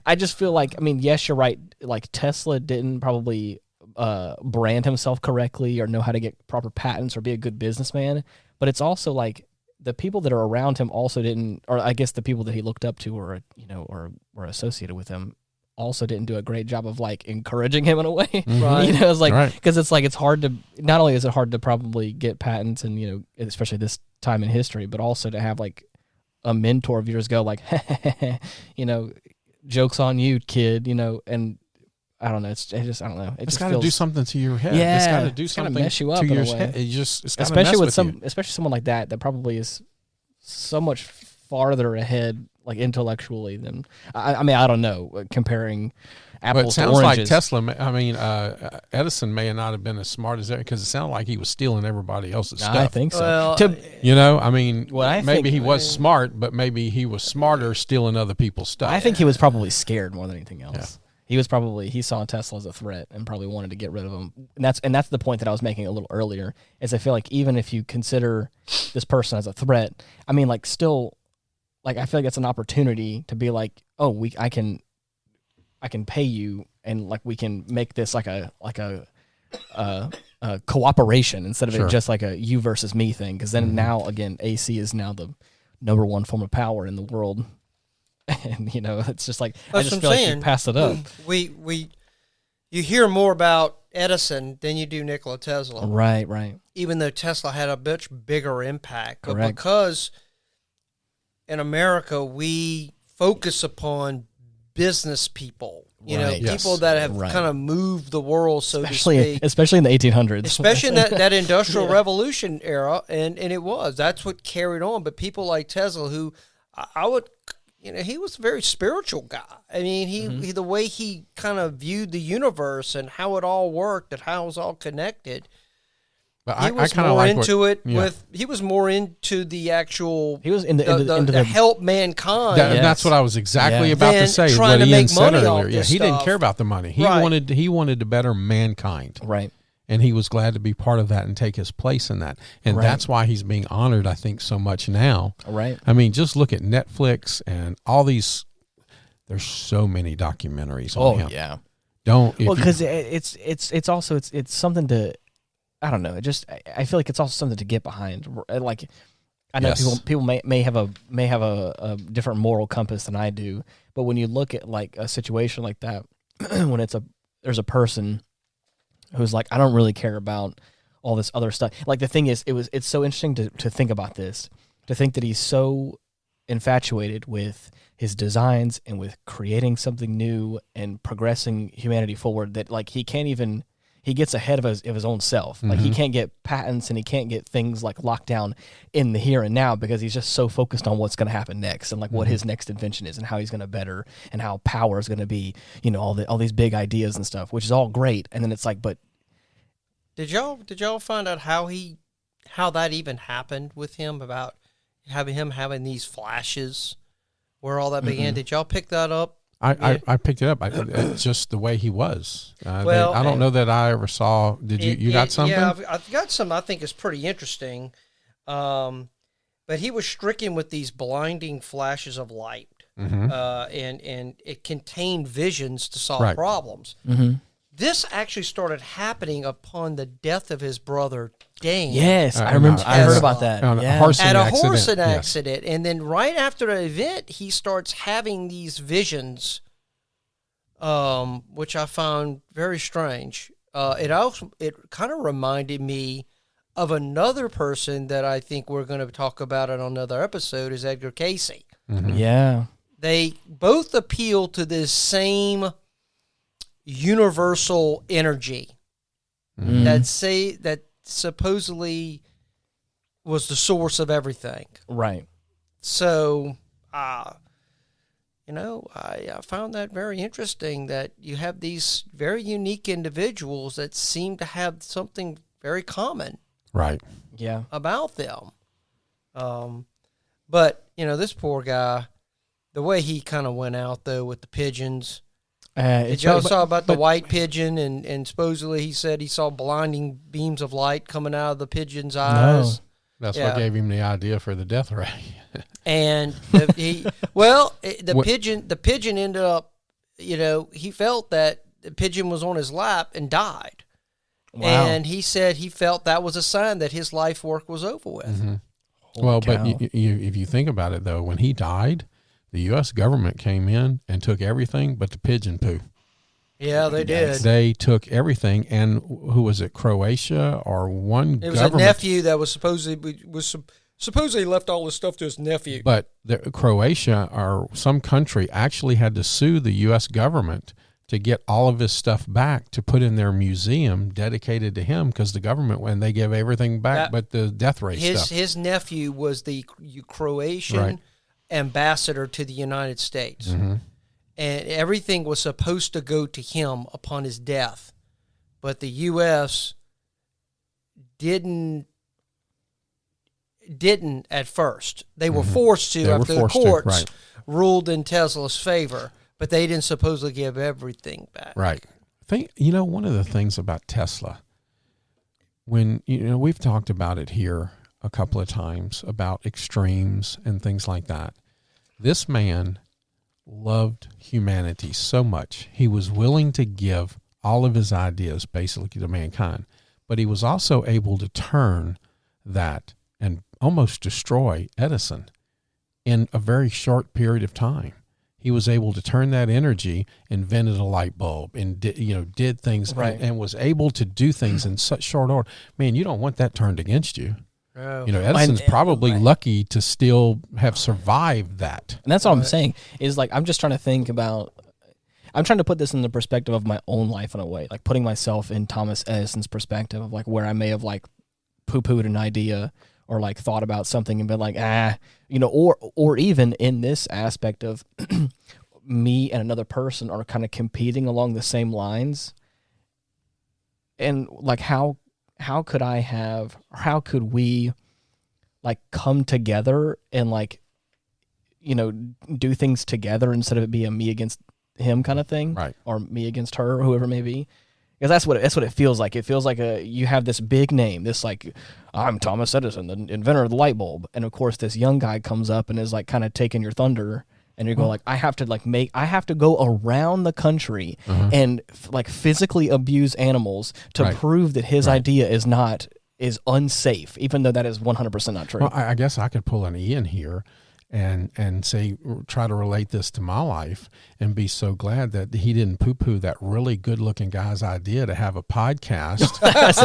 I just feel like, yes, you're right. Like Tesla didn't probably brand himself correctly or know how to get proper patents or be a good businessman. But it's also like the people that are around him also didn't, or I guess the people that he looked up to or were associated with him also didn't do a great job of like encouraging him in a way. Right. It's like, because it's like, it's hard to, not only is it hard to probably get patents and, especially this time in history, but also to have like a mentor of yours go like, joke's on you, kid, and I don't know. I don't know. It's got to do something to your head. Yeah, it's got to do something mess you up to your head. Especially with someone like that probably is so much farther ahead, like intellectually than I don't know, comparing apples to oranges. But it sounds like Tesla. Edison may not have been as smart as that because it sounded like he was stealing everybody else's stuff. I think so. Well, maybe he was smart, but maybe he was smarter stealing other people's stuff. I think he was probably scared more than anything else. Yeah. He saw Tesla as a threat and probably wanted to get rid of him. And that's the point that I was making a little earlier, is I feel like even if you consider this person as a threat, still, like I feel like it's an opportunity to be like, oh, I can pay you, and like we can make this like a cooperation instead of it just like a you versus me thing. Because then now again, AC is now the number one form of power in the world, and it's just like I just feel like you passed it up. You hear more about Edison than you do Nikola Tesla. Right. Even though Tesla had a much bigger impact, but because in America we focus upon business people, people that have kind of moved the world, so to speak. Especially in the 1800s. Especially in that Industrial Revolution era, and that's what carried on. But people like Tesla, who I would, he was a very spiritual guy. I mean, he the way he kind of viewed the universe and how it all worked and how it was all connected. But he was more into it. He was more into the actual. He was into help mankind. That's what I was exactly about to say. What Ian said earlier. Yeah, he didn't care about the money. He wanted to better mankind. Right. And he was glad to be part of that and take his place in that. And that's why he's being honored, I think, so much now. Right. I mean, just look at Netflix and all these. There's so many documentaries on him. Oh yeah. Because it's also something to. I don't know. I feel like it's also something to get behind. Like, I know people may have a different moral compass than I do, but when you look at like a situation like that, when there's a person who's like, I don't really care about all this other stuff. Like the thing is, it's so interesting to think about this, to think that he's so infatuated with his designs and with creating something new and progressing humanity forward that like he gets ahead of his own self. Like he can't get patents and he can't get things like locked down in the here and now because he's just so focused on what's going to happen next and like what his next invention is and how he's going to better and how power is going to be, all these big ideas and stuff, which is all great. And then it's like, but did y'all find out how that even happened with him, about having these flashes, where all that began? Did y'all pick that up? I picked it up. It's just the way he was. I don't know that I ever saw. Did you got something? Yeah, I've got some. I think is pretty interesting. But he was stricken with these blinding flashes of light, and it contained visions to solve problems. This actually started happening upon the death of his brother Dane. Yes, I remember. I heard about that. At a horse accident, and then right after the event, he starts having these visions, which I found very strange. It kind of reminded me of another person that I think we're going to talk about in another episode, is Edgar Cayce. Yeah, they both appeal to this same universal energy that supposedly was the source of everything. Right. So, I found that very interesting, that you have these very unique individuals that seem to have something very common. Right. Yeah. About them. But, this poor guy, the way he kind of went out, though, with the pigeons. Did y'all saw about the white pigeon, and supposedly he said he saw blinding beams of light coming out of the pigeon's eyes? No. That's what gave him the idea for the death ray. And the pigeon ended up, he felt that the pigeon was on his lap and died. Wow. And he said he felt that was a sign that his life work was over with. Well, but if you think about it, though, when he died, the U.S. government came in and took everything but the pigeon poo. Yeah, they did. They took everything, and who was it? Croatia or one? It was a nephew that was supposedly left all this stuff to his nephew. But Croatia or some country actually had to sue the U.S. government to get all of his stuff back to put in their museum dedicated to him, because the government, when they gave everything back but the death ray stuff. His nephew was the Croatian ambassador to the United States, and everything was supposed to go to him upon his death, but the U.S. didn't at first. They were forced to after the courts ruled in Tesla's favor, but they didn't supposedly give everything back. Right. One of the things about Tesla, when we've talked about it here a couple of times about extremes and things like that. This man loved humanity so much. He was willing to give all of his ideas basically to mankind, but he was also able to turn that and almost destroy Edison in a very short period of time. He was able to turn that energy, invented a light bulb, and did things, right. and was able to do things in such short order. Man, you don't want that turned against you. Oh. Edison's probably lucky to still have survived that. And that's what I'm saying is like, I'm just trying to think about, I'm trying to put this in the perspective of my own life in a way, like putting myself in Thomas Edison's perspective of like where I may have like poo-pooed an idea or like thought about something and been like, or even in this aspect of me and another person are kind of competing along the same lines. And like, how could we like come together and like, do things together instead of it being a me against him kind of thing, right? Or me against her, or whoever it may be. Because that's what it feels like. It feels like you have this big name, this like, I'm Thomas Edison, the inventor of the light bulb, and of course this young guy comes up and is like kind of taking your thunder, and you go like, I have to go around the country and like physically abuse animals to prove that his idea is unsafe, even though that is 100% not true. Well, I guess I could pull an Ian here and say, try to relate this to my life and be so glad that he didn't poo-poo that really good-looking guy's idea to have a podcast, because,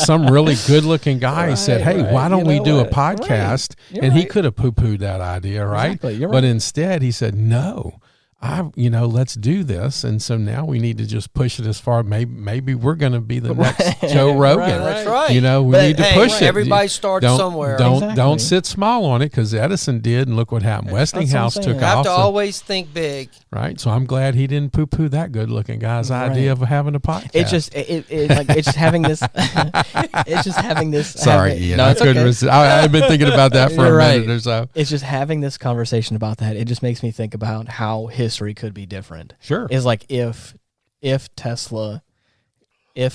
some really good-looking guy said, hey, why don't we do a podcast? Right. And he could have poo-pooed that idea, right? Exactly. You're but right. instead he said, no. Let's do this. And so now we need to just push it as far. Maybe we're going to be the next Joe Rogan. That's right. We need to push it. Everybody starts somewhere. Don't sit small on it, because Edison did, and look what happened. Westinghouse took off. You have to always think big. Right. So I'm glad he didn't poo-poo that good-looking guy's idea of having a podcast. It's just having this. It's just having this. Sorry, Ian. No, I couldn't resist. I've been thinking about that for a minute or so. It's just having this conversation about that. It just makes me think about how history could be different. Sure. Is like if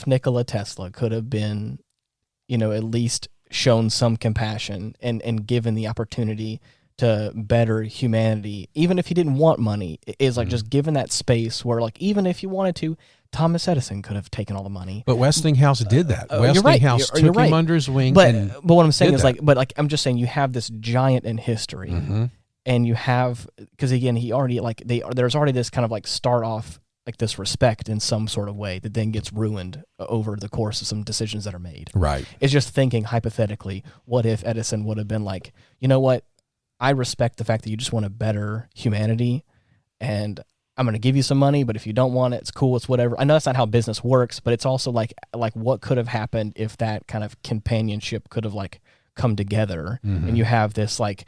Nikola Tesla could have been, at least shown some compassion and given the opportunity to better humanity, even if he didn't want money, is like just given that space where like, even if you wanted to, Thomas Edison could have taken all the money. But Westinghouse did that. Westinghouse took him under his wing. But what I'm saying is I'm just saying you have this giant in history, and you have, because again, there's already this kind of like start off like this respect in some sort of way that then gets ruined over the course of some decisions that are made. Right. It's just thinking hypothetically, what if Edison would have been like, you know what? I respect the fact that you just want to better humanity, and I'm going to give you some money, but if you don't want it, it's cool, it's whatever. I know that's not how business works, but it's also like what could have happened if that kind of companionship could have like come together, and you have this like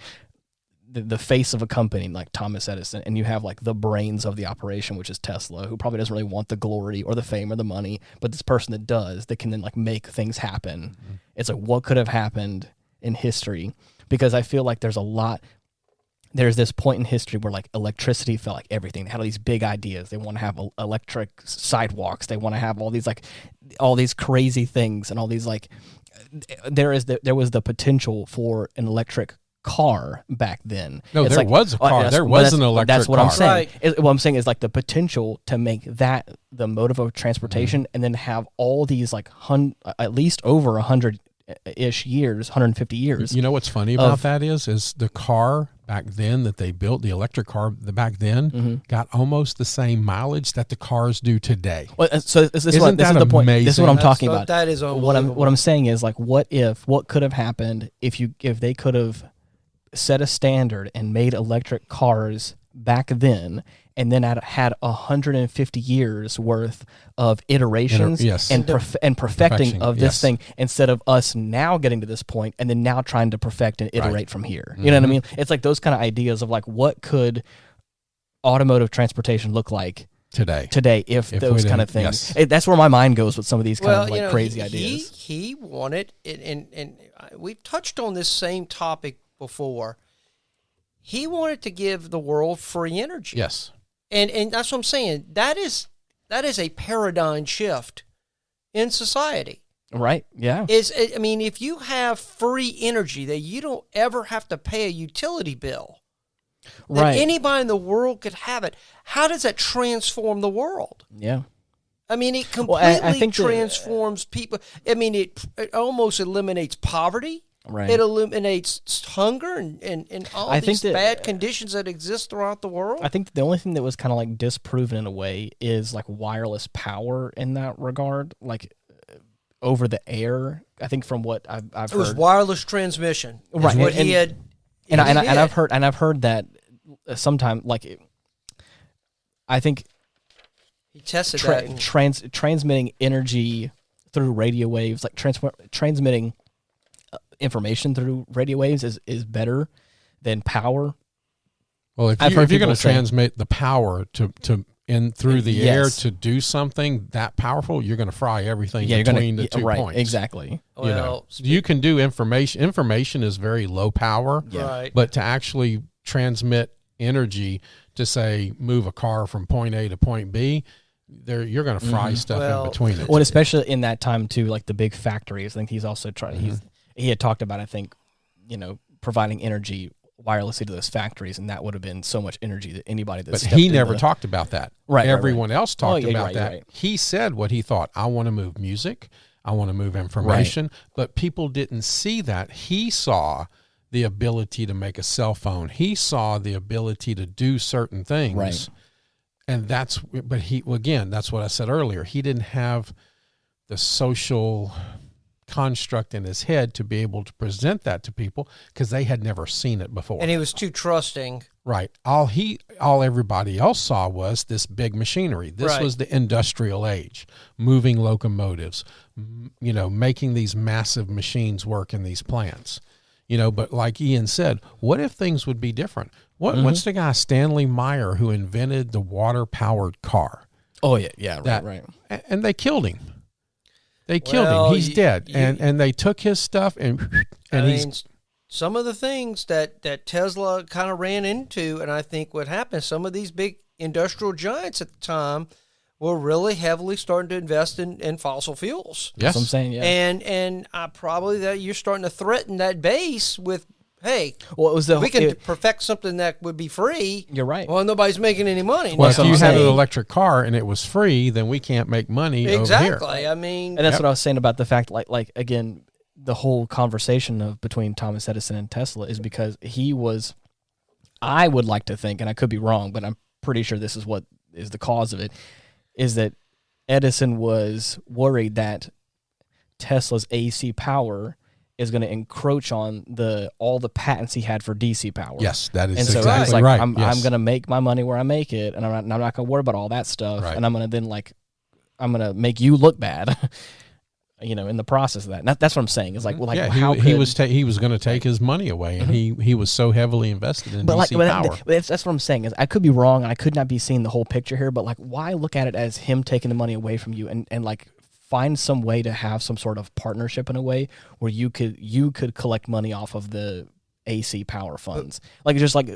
the face of a company like Thomas Edison, and you have like the brains of the operation, which is Tesla, who probably doesn't really want the glory or the fame or the money, but this person that does, that can then like make things happen. It's like, what could have happened in history? Because I feel like there's this point in history where like electricity felt like everything. They had all these big ideas. They want to have electric sidewalks. They want to have all these crazy things, and all these like, there was the potential for an electric car back then. No, there was a car. There was an electric car. That's what I'm saying. What I'm saying is like the potential to make that the mode of transportation, and then have all these like at least over 100-ish years, 150 years. You know what's funny about that is the car back then that they built, the electric car back then, got almost the same mileage that the cars do today. Well, so this is the point. This is what I'm talking about. That is what I'm saying is like, what could have happened if they could have set a standard and made electric cars back then, and then had 150 years worth of iterations and perfecting of this thing, instead of us now getting to this point and then now trying to perfect and iterate from here. You know what I mean? It's like those kind of ideas of like, what could automotive transportation look like today if those kind of things. That's where my mind goes with some of these kind of like crazy ideas. He wanted it, and we've touched on this same topic before. He wanted to give the world free energy. Yes. And that's what I'm saying. That is a paradigm shift in society. Right. Yeah. If you have free energy that you don't ever have to pay a utility bill, that anybody in the world could have it. How does that transform the world? Yeah. I mean, it completely transforms people. I mean, it almost eliminates poverty. Right. It eliminates hunger and all these bad conditions that exist throughout the world. I think the only thing that was kind of like disproven in a way is like wireless power in that regard, like over the air. I think from what I've heard, it was wireless transmission. Right. What he had. And I've heard that sometime like I think he tested that transmitting energy through radio waves, like transmitting information through radio waves is better than power. Well, if you're going to transmit the power to through the air to do something that powerful, you're going to fry everything between the 2 points. Exactly. Well, you can do information. Information is very low power, right? But to actually transmit energy to say move a car from point A to point B, you're going to fry stuff in between it. Well, especially in that time too, like the big factories. I think he's also trying. He had talked about, I think, providing energy wirelessly to those factories, and that would have been so much energy that anybody that. But he never talked about that. Right. Everyone else talked about that. Right. He said what he thought. I want to move music. I want to move information. Right. But people didn't see that. He saw the ability to make a cell phone. He saw the ability to do certain things. Right. And that's what I said earlier. He didn't have the social construct in his head to be able to present that to people because they had never seen it before. And he was too trusting. Right. All everybody else saw was this big machinery. This was the industrial age, moving locomotives, making these massive machines work in these plants. But like Ian said, what if things would be different? What's the guy Stanley Meyer who invented the water-powered car? Oh, yeah, right. And they killed him. They killed him. He's dead. And they took his stuff and some of the things that Tesla kind of ran into, and I think what happened, some of these big industrial giants at the time were really heavily starting to invest in fossil fuels. Yes. That's what I'm saying, yeah. And probably that you're starting to threaten that base with, hey, we can perfect something that would be free. You're right. Well, nobody's making any money. Well, if you had an electric car and it was free, then we can't make money exactly. over here. I mean, and that's what I was saying about the fact, like again, the whole conversation between Thomas Edison and Tesla is because I would like to think, and I could be wrong, but I'm pretty sure this is what is the cause of it, is that Edison was worried that Tesla's AC power is going to encroach on all the patents he had for DC power. Yes, that is exactly exactly like, right. I'm going to make my money where I make it, and I'm not going to worry about all that stuff, right. and I'm going to then I'm going to make you look bad, in the process of that. And that's what I'm saying. It's like, well, how he was going to take his money away, and he was so heavily invested in DC power. That's what I'm saying. Is I could be wrong, and I could not be seeing the whole picture here, but why look at it as him taking the money away from you, and find some way to have some sort of partnership in a way where you could collect money off of the AC power funds,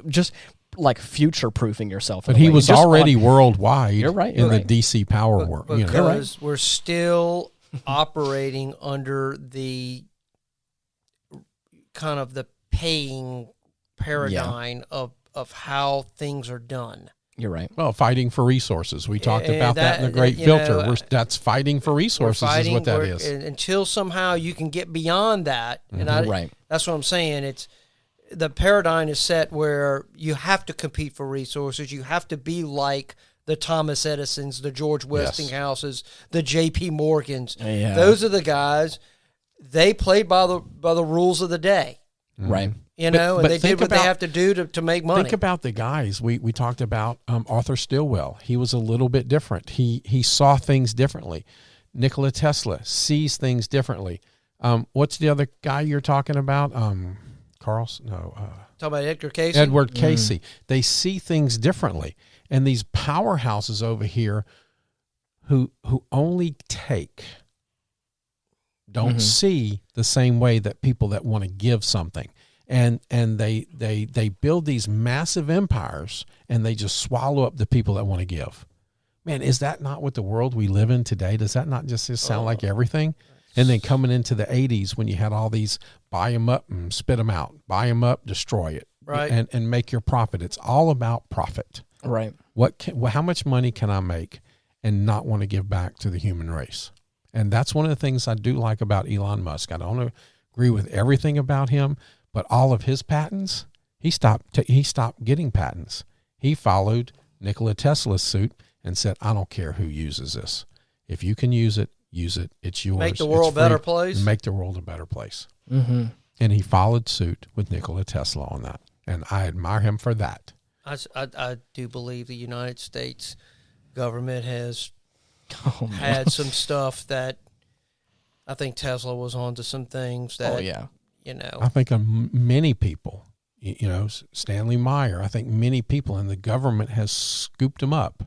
just future proofing yourself. But he was already worldwide. You're right. The DC power world. Because we're still operating under the kind of the paying paradigm of how things are done. You're right. Well, fighting for resources. We talked about that in the Great Filter. That's fighting for resources is what that is. Until somehow you can get beyond that. And that's what I'm saying. It's the paradigm is set where you have to compete for resources. You have to be like the Thomas Edisons, the George Westinghouses, the J.P. Morgans. Yeah. Those are the guys. They played by the rules of the day. Right. And they did what they have to do to make money. Think about the guys. We talked about Arthur Stilwell. He was a little bit different. He saw things differently. Nikola Tesla sees things differently. What's the other guy you're talking about? Talking about Edgar Cayce? Edward Cayce. They see things differently. And these powerhouses over here who only take don't see the same way that people that want to give something. And they build these massive empires, and they just swallow up the people that want to give. Man, is that not what the world we live in today? Does that not just sound like everything? And then coming into the 80s when you had all these buy them up and spit them out, buy them up, destroy it, Right. and make your profit. It's all about profit. Right. How much money can I make and not want to give back to the human race? And that's one of the things I do like about Elon Musk. I don't agree with everything about him, but all of his patents, he stopped getting patents. He followed Nikola Tesla's suit and said, I don't care who uses this. If you can use it, use it. It's yours. Make the world a better place. Make the world a better place. Mm-hmm. And he followed suit with Nikola Tesla on that. And I admire him for that. I do believe the United States government has had some stuff that I think Tesla was onto some things that, I think many people, Stanley Meyer, I think many people in the government has scooped him up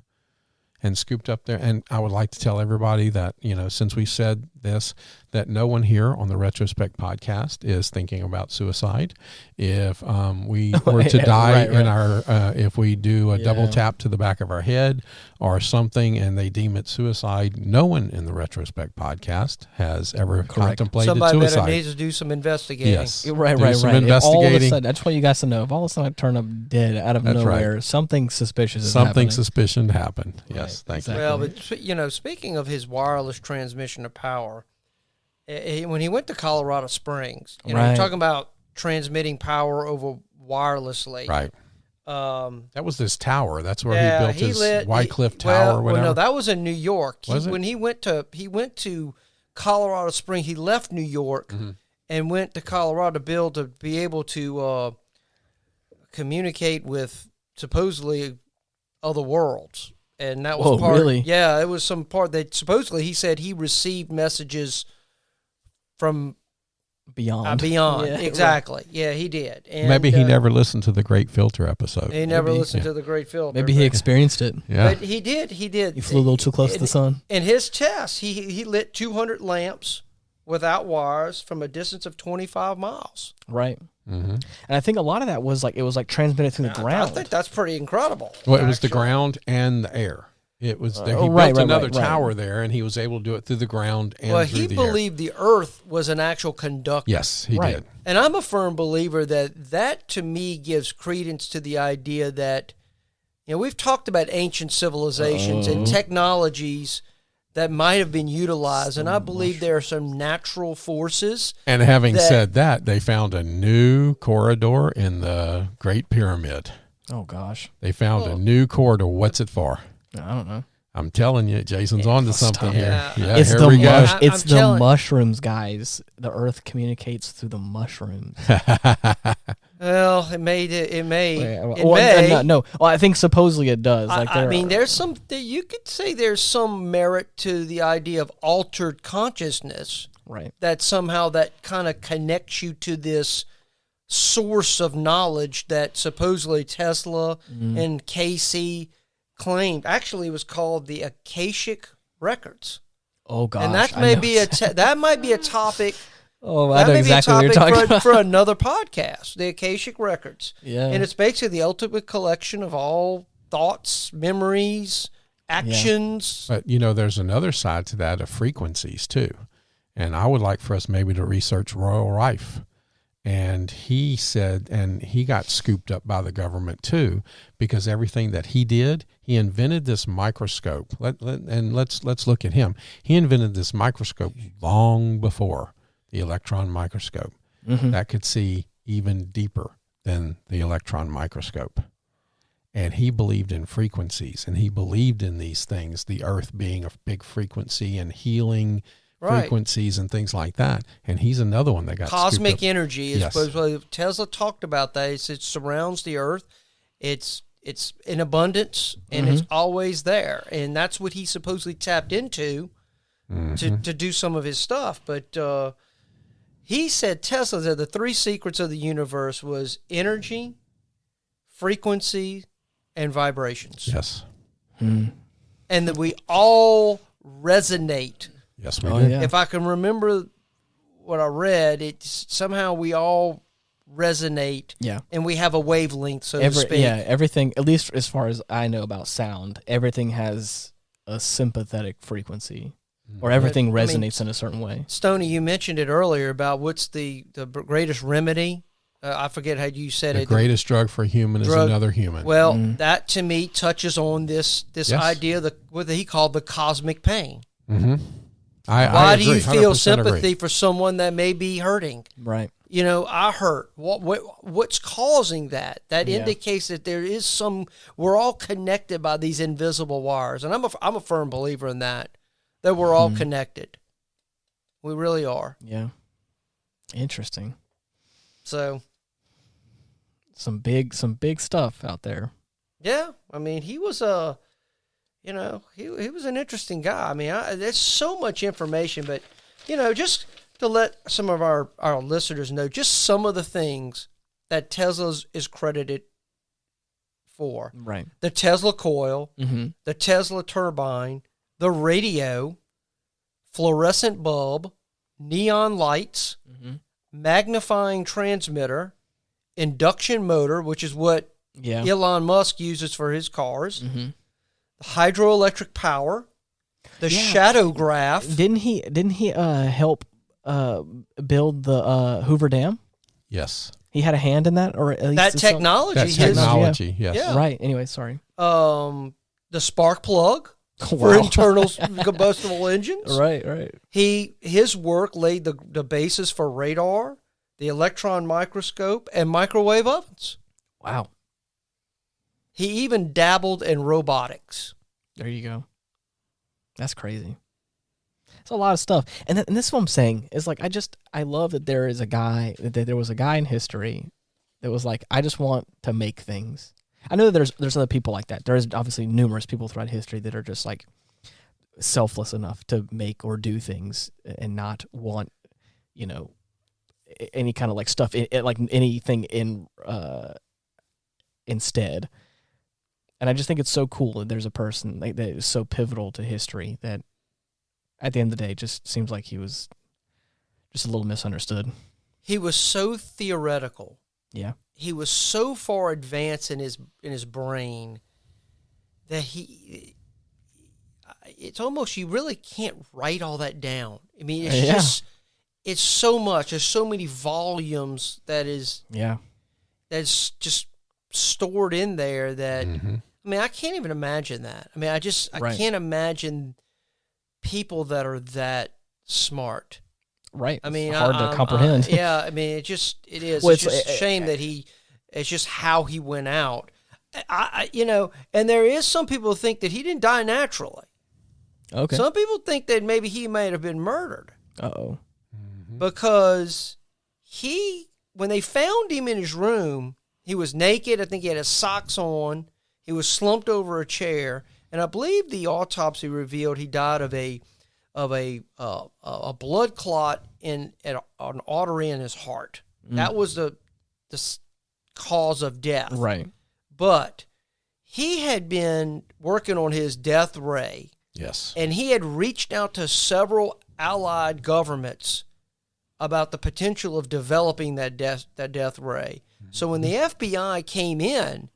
there. And I would like to tell everybody that, since we said this, that no one here on the Retrospect podcast is thinking about suicide. If we were to die in our, if we do a double tap to the back of our head or something and they deem it suicide, no one in the Retrospect podcast has ever contemplated Somebody suicide. better needs to do some investigating. Yes. Right. Investigating. All of a sudden, I just want you guys to know, if all of a sudden I turn up dead out of nowhere, something suspicious is happening. Something suspicious happened. Yes, thank you. Well, but speaking of his wireless transmission of power, when he went to Colorado Springs, you're talking about transmitting power over wirelessly. Right. That was this tower. That's where he built his Wycliffe Tower or whatever. Well, no, that was in New York. Was When he went to Colorado Springs, he left New York and went to Colorado to be able to communicate with supposedly other worlds. And that was part. Really? Yeah, it was some part that supposedly he said he received messages from beyond. Yeah, exactly. Right. Yeah, he did. And, maybe he never listened to the Great Filter episode. He never listened to the Great Filter. Maybe he experienced it. Yeah, but he did. He flew a little too close to the sun. In his test, he lit 200 lamps without wires from a distance of 25 miles. Right. Mm-hmm. And I think a lot of that was transmitted through the ground. I think that's pretty incredible. Well, it was the ground and the air. It was he built another tower there, and he was able to do it through the ground and through the air. Well, he believed the Earth was an actual conductor. Yes, he did. And I'm a firm believer that to me gives credence to the idea that, we've talked about ancient civilizations and technologies that might have been utilized, and I believe there are some natural forces. And having said that, they found a new corridor in the Great Pyramid. Oh, gosh. They found a new corridor. What's it for? I don't know. I'm telling you, Jason's onto something here. Yeah, it's here we go. It's the mushrooms, guys. The Earth communicates through the mushrooms. Well, it may. No. Well, I think supposedly it does. There's some. You could say there's some merit to the idea of altered consciousness. Right. That somehow that kind of connects you to this source of knowledge that supposedly Tesla and Casey claimed. Actually, it was called the Akashic Records. Oh gosh, and that may be that might be a topic. Oh, I know exactly what you're talking about. For another podcast, the Akashic Records. Yeah, and it's basically the ultimate collection of all thoughts, memories, actions. But there's another side to that of frequencies too, and I would like for us maybe to research Royal Rife. And he said, and he got scooped up by the government too, because everything that he did, he invented this microscope. Let's look at him. He invented this microscope long before the electron microscope that could see even deeper than the electron microscope. And he believed in frequencies, and he believed in these things, the Earth being a big frequency and healing frequencies and things like that. And he's another one that got cosmic energy. Tesla talked about that. It surrounds the Earth. It's in abundance, and it's always there. And that's what he supposedly tapped into to do some of his stuff. But he said, Tesla said the three secrets of the universe was energy, frequency, and vibrations. Yes. And that we all resonate. Yes, we do. Yeah. If I can remember what I read, it's somehow we all resonate. Yeah. And we have a wavelength, so to speak. Yeah, everything, at least as far as I know about sound, everything has a sympathetic frequency. Or everything resonates in a certain way. Stoney, you mentioned it earlier about what's the greatest remedy I forget how you said the it. The greatest drug for a human is another human. Well, that to me touches on this yes. idea that what he called the cosmic pain. Mm-hmm. Why agree, do you feel 100% sympathy agree. for someone that may be hurting? Right. You know, I hurt. What's causing that? That indicates that there is some. We're all connected by these invisible wires, and I'm a firm believer in that we're all connected. We really are. Yeah. Interesting. So. Some big stuff out there. Yeah, I mean, he was he was an interesting guy. I mean, there's so much information, but just to let some of our listeners know, just some of the things that Tesla is credited for. Right. The Tesla coil, the Tesla turbine, the radio, fluorescent bulb, neon lights, magnifying transmitter, induction motor, which is what Elon Musk uses for his cars, the hydroelectric power, the shadow graph. Didn't he help build the Hoover Dam? Yes. He had a hand in that, or at least that technology. Yes. Yeah. Right. Anyway, sorry. The spark plug for internal combustible engines. Right. His work laid the basis for radar, the electron microscope, and microwave ovens. Wow. He even dabbled in robotics. There you go. That's crazy. It's a lot of stuff. And this is what I'm saying. Is like, I love that there was a guy in history that was like, I just want to make things. I know that there's other people like that. There's obviously numerous people throughout history that are just like selfless enough to make or do things and not want, any kind of like stuff, like anything instead. And I just think it's so cool that there's a person that is so pivotal to history that at the end of the day just seems like he was just a little misunderstood. He was so theoretical. Yeah. He was so far advanced in his brain that it's almost, you really can't write all that down. I mean, it's just, it's so much. There's so many volumes that's just stored in there that, I mean, I can't even imagine that. I mean, I can't imagine people that are that smart. Right. I mean, it's hard to comprehend. Yeah. I mean, it is. Well, it's just a shame that it's just how he went out. And there is some people who think that he didn't die naturally. Okay. Some people think that maybe he might have been murdered. Uh-oh. Because when they found him in his room, he was naked. I think he had his socks on. He was slumped over a chair. And I believe the autopsy revealed he died of a blood clot in an artery in his heart. That was the cause of death. Right. But he had been working on his death ray. Yes. And he had reached out to several allied governments about the potential of developing that death ray. So when the FBI came in,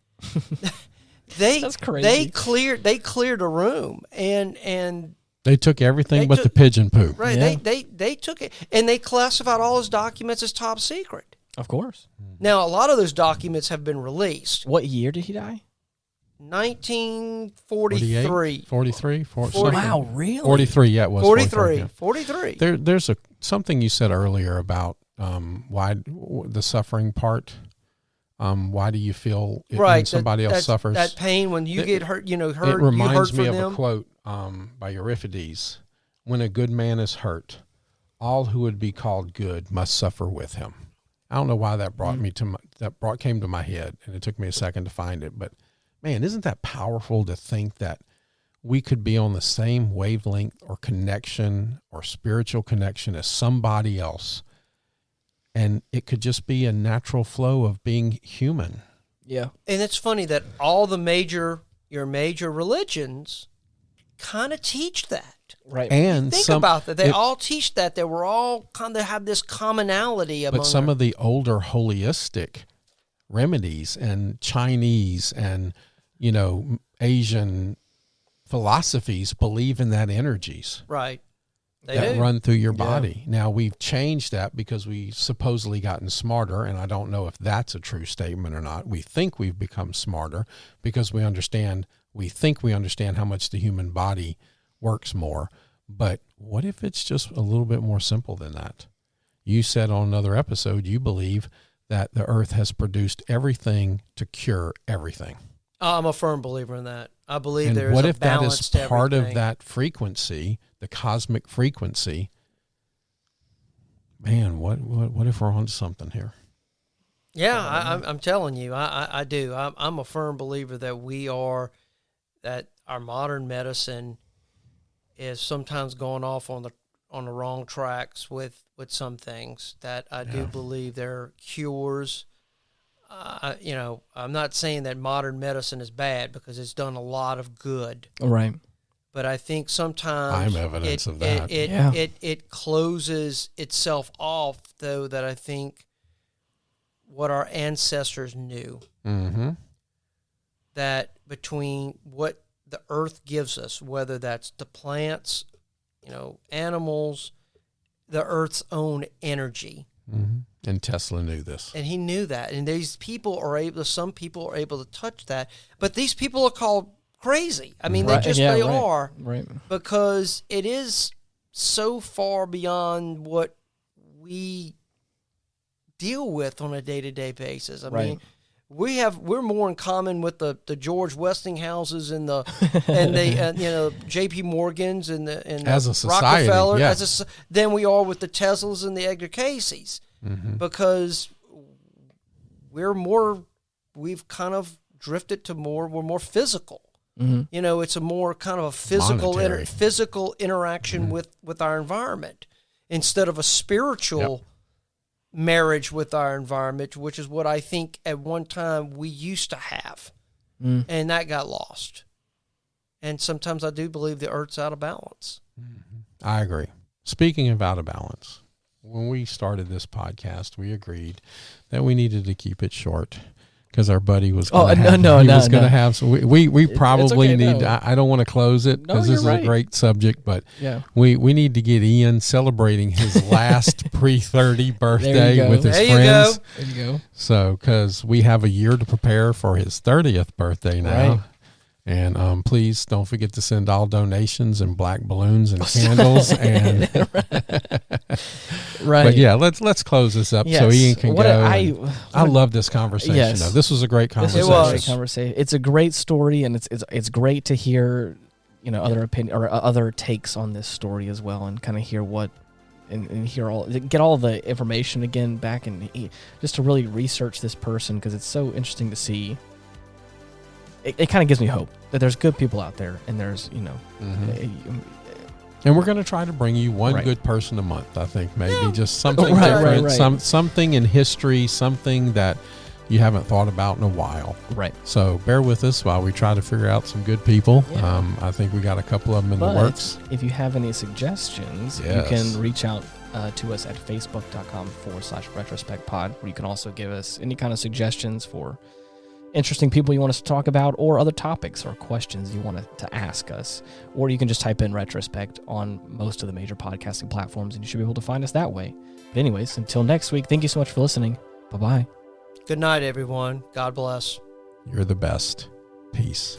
That's crazy. They cleared a room and they took everything but the pigeon poop. Right. Yeah. They took it and they classified all his documents as top secret. Of course. Now a lot of those documents have been released. What year did he die? 1943. 43? Wow, really? 43, yeah, it was. 43. There's something you said earlier about why the suffering part. Why do you feel it when somebody else suffers? That pain when you get hurt, It reminds me of a quote by Euripides. When a good man is hurt, all who would be called good must suffer with him. I don't know why that came to my head, and it took me a second to find it. But man, isn't that powerful to think that we could be on the same wavelength or connection or spiritual connection as somebody else, and it could just be a natural flow of being human. Yeah. And it's funny that all your major religions kind of teach that. Right. And think about that. They all teach that. They were all kind of have this commonality among But some of the older holistic remedies and Chinese and, Asian philosophies believe in that energies. Right. that run through your body. Now, we've changed that because we've supposedly gotten smarter, and I don't know if that's a true statement or not. We think we've become smarter because we think we understand how much the human body works more. But what if it's just a little bit more simple than that? You said on another episode you believe that the earth has produced everything to cure everything. I'm a firm believer in that. I believe there is a balance to everything. What if that is part of that frequency, the cosmic frequency? Man, what if we're on something here? Yeah, I'm telling you, I do. I'm a firm believer that our modern medicine is sometimes going off on the wrong tracks with some things. That I do believe there are cures. I'm not saying that modern medicine is bad because it's done a lot of good. Right. But I think sometimes I'm evidence of that. It closes itself off, though, that I think what our ancestors knew. Mm-hmm. That between what the earth gives us, whether that's the plants, animals, the earth's own energy. Mm-hmm. And Tesla knew this. And he knew that. And some people are able to touch that. But these people are called crazy. I mean, they are. Right. Because it is so far beyond what we deal with on a day-to-day basis. I mean, we're more in common with the George Westinghouses and the J.P. Morgans and the as a society, Rockefeller than we are with the Teslas and the Edgar Caseys. Mm-hmm. Because we've kind of drifted to we're more physical. Mm-hmm. It's a more kind of a physical interaction mm-hmm. with our environment instead of a spiritual marriage with our environment, which is what I think at one time we used to have. Mm. And that got lost. And sometimes I do believe the earth's out of balance. Mm-hmm. I agree. Speaking of out of balance, when we started this podcast, we agreed that we needed to keep it short because our buddy was going to have some. We probably need. No. I don't want to close it because this is a great subject, but we need to get Ian celebrating his last pre-30 birthday with his friends. There you go. So, because we have a year to prepare for his 30th birthday now. Right. And please don't forget to send all donations and black balloons and candles. And right. But yeah, let's close this up so Ian can go. I love this conversation. Yes. Though. This was a great conversation. It was a great conversation. It's a great story, and it's great to hear other opinion or other takes on this story as well, and kind of hear get all the information again back and just to really research this person because it's so interesting to see. It kind of gives me hope that there's good people out there, and there's, mm-hmm. And we're going to try to bring you one good person a month, I think, maybe just something different, something in history, something that you haven't thought about in a while. Right. So bear with us while we try to figure out some good people. Yeah. I think we got a couple of them in the works. If you have any suggestions, you can reach out to us at facebook.com/retrospectpod, where you can also give us any kind of suggestions for interesting people you want us to talk about, or other topics or questions you want to ask us. Or you can just type in Retrospect on most of the major podcasting platforms, and you should be able to find us that way. But anyways, until next week, thank you so much for listening. Bye-bye. Good night, everyone. God bless. You're the best. Peace.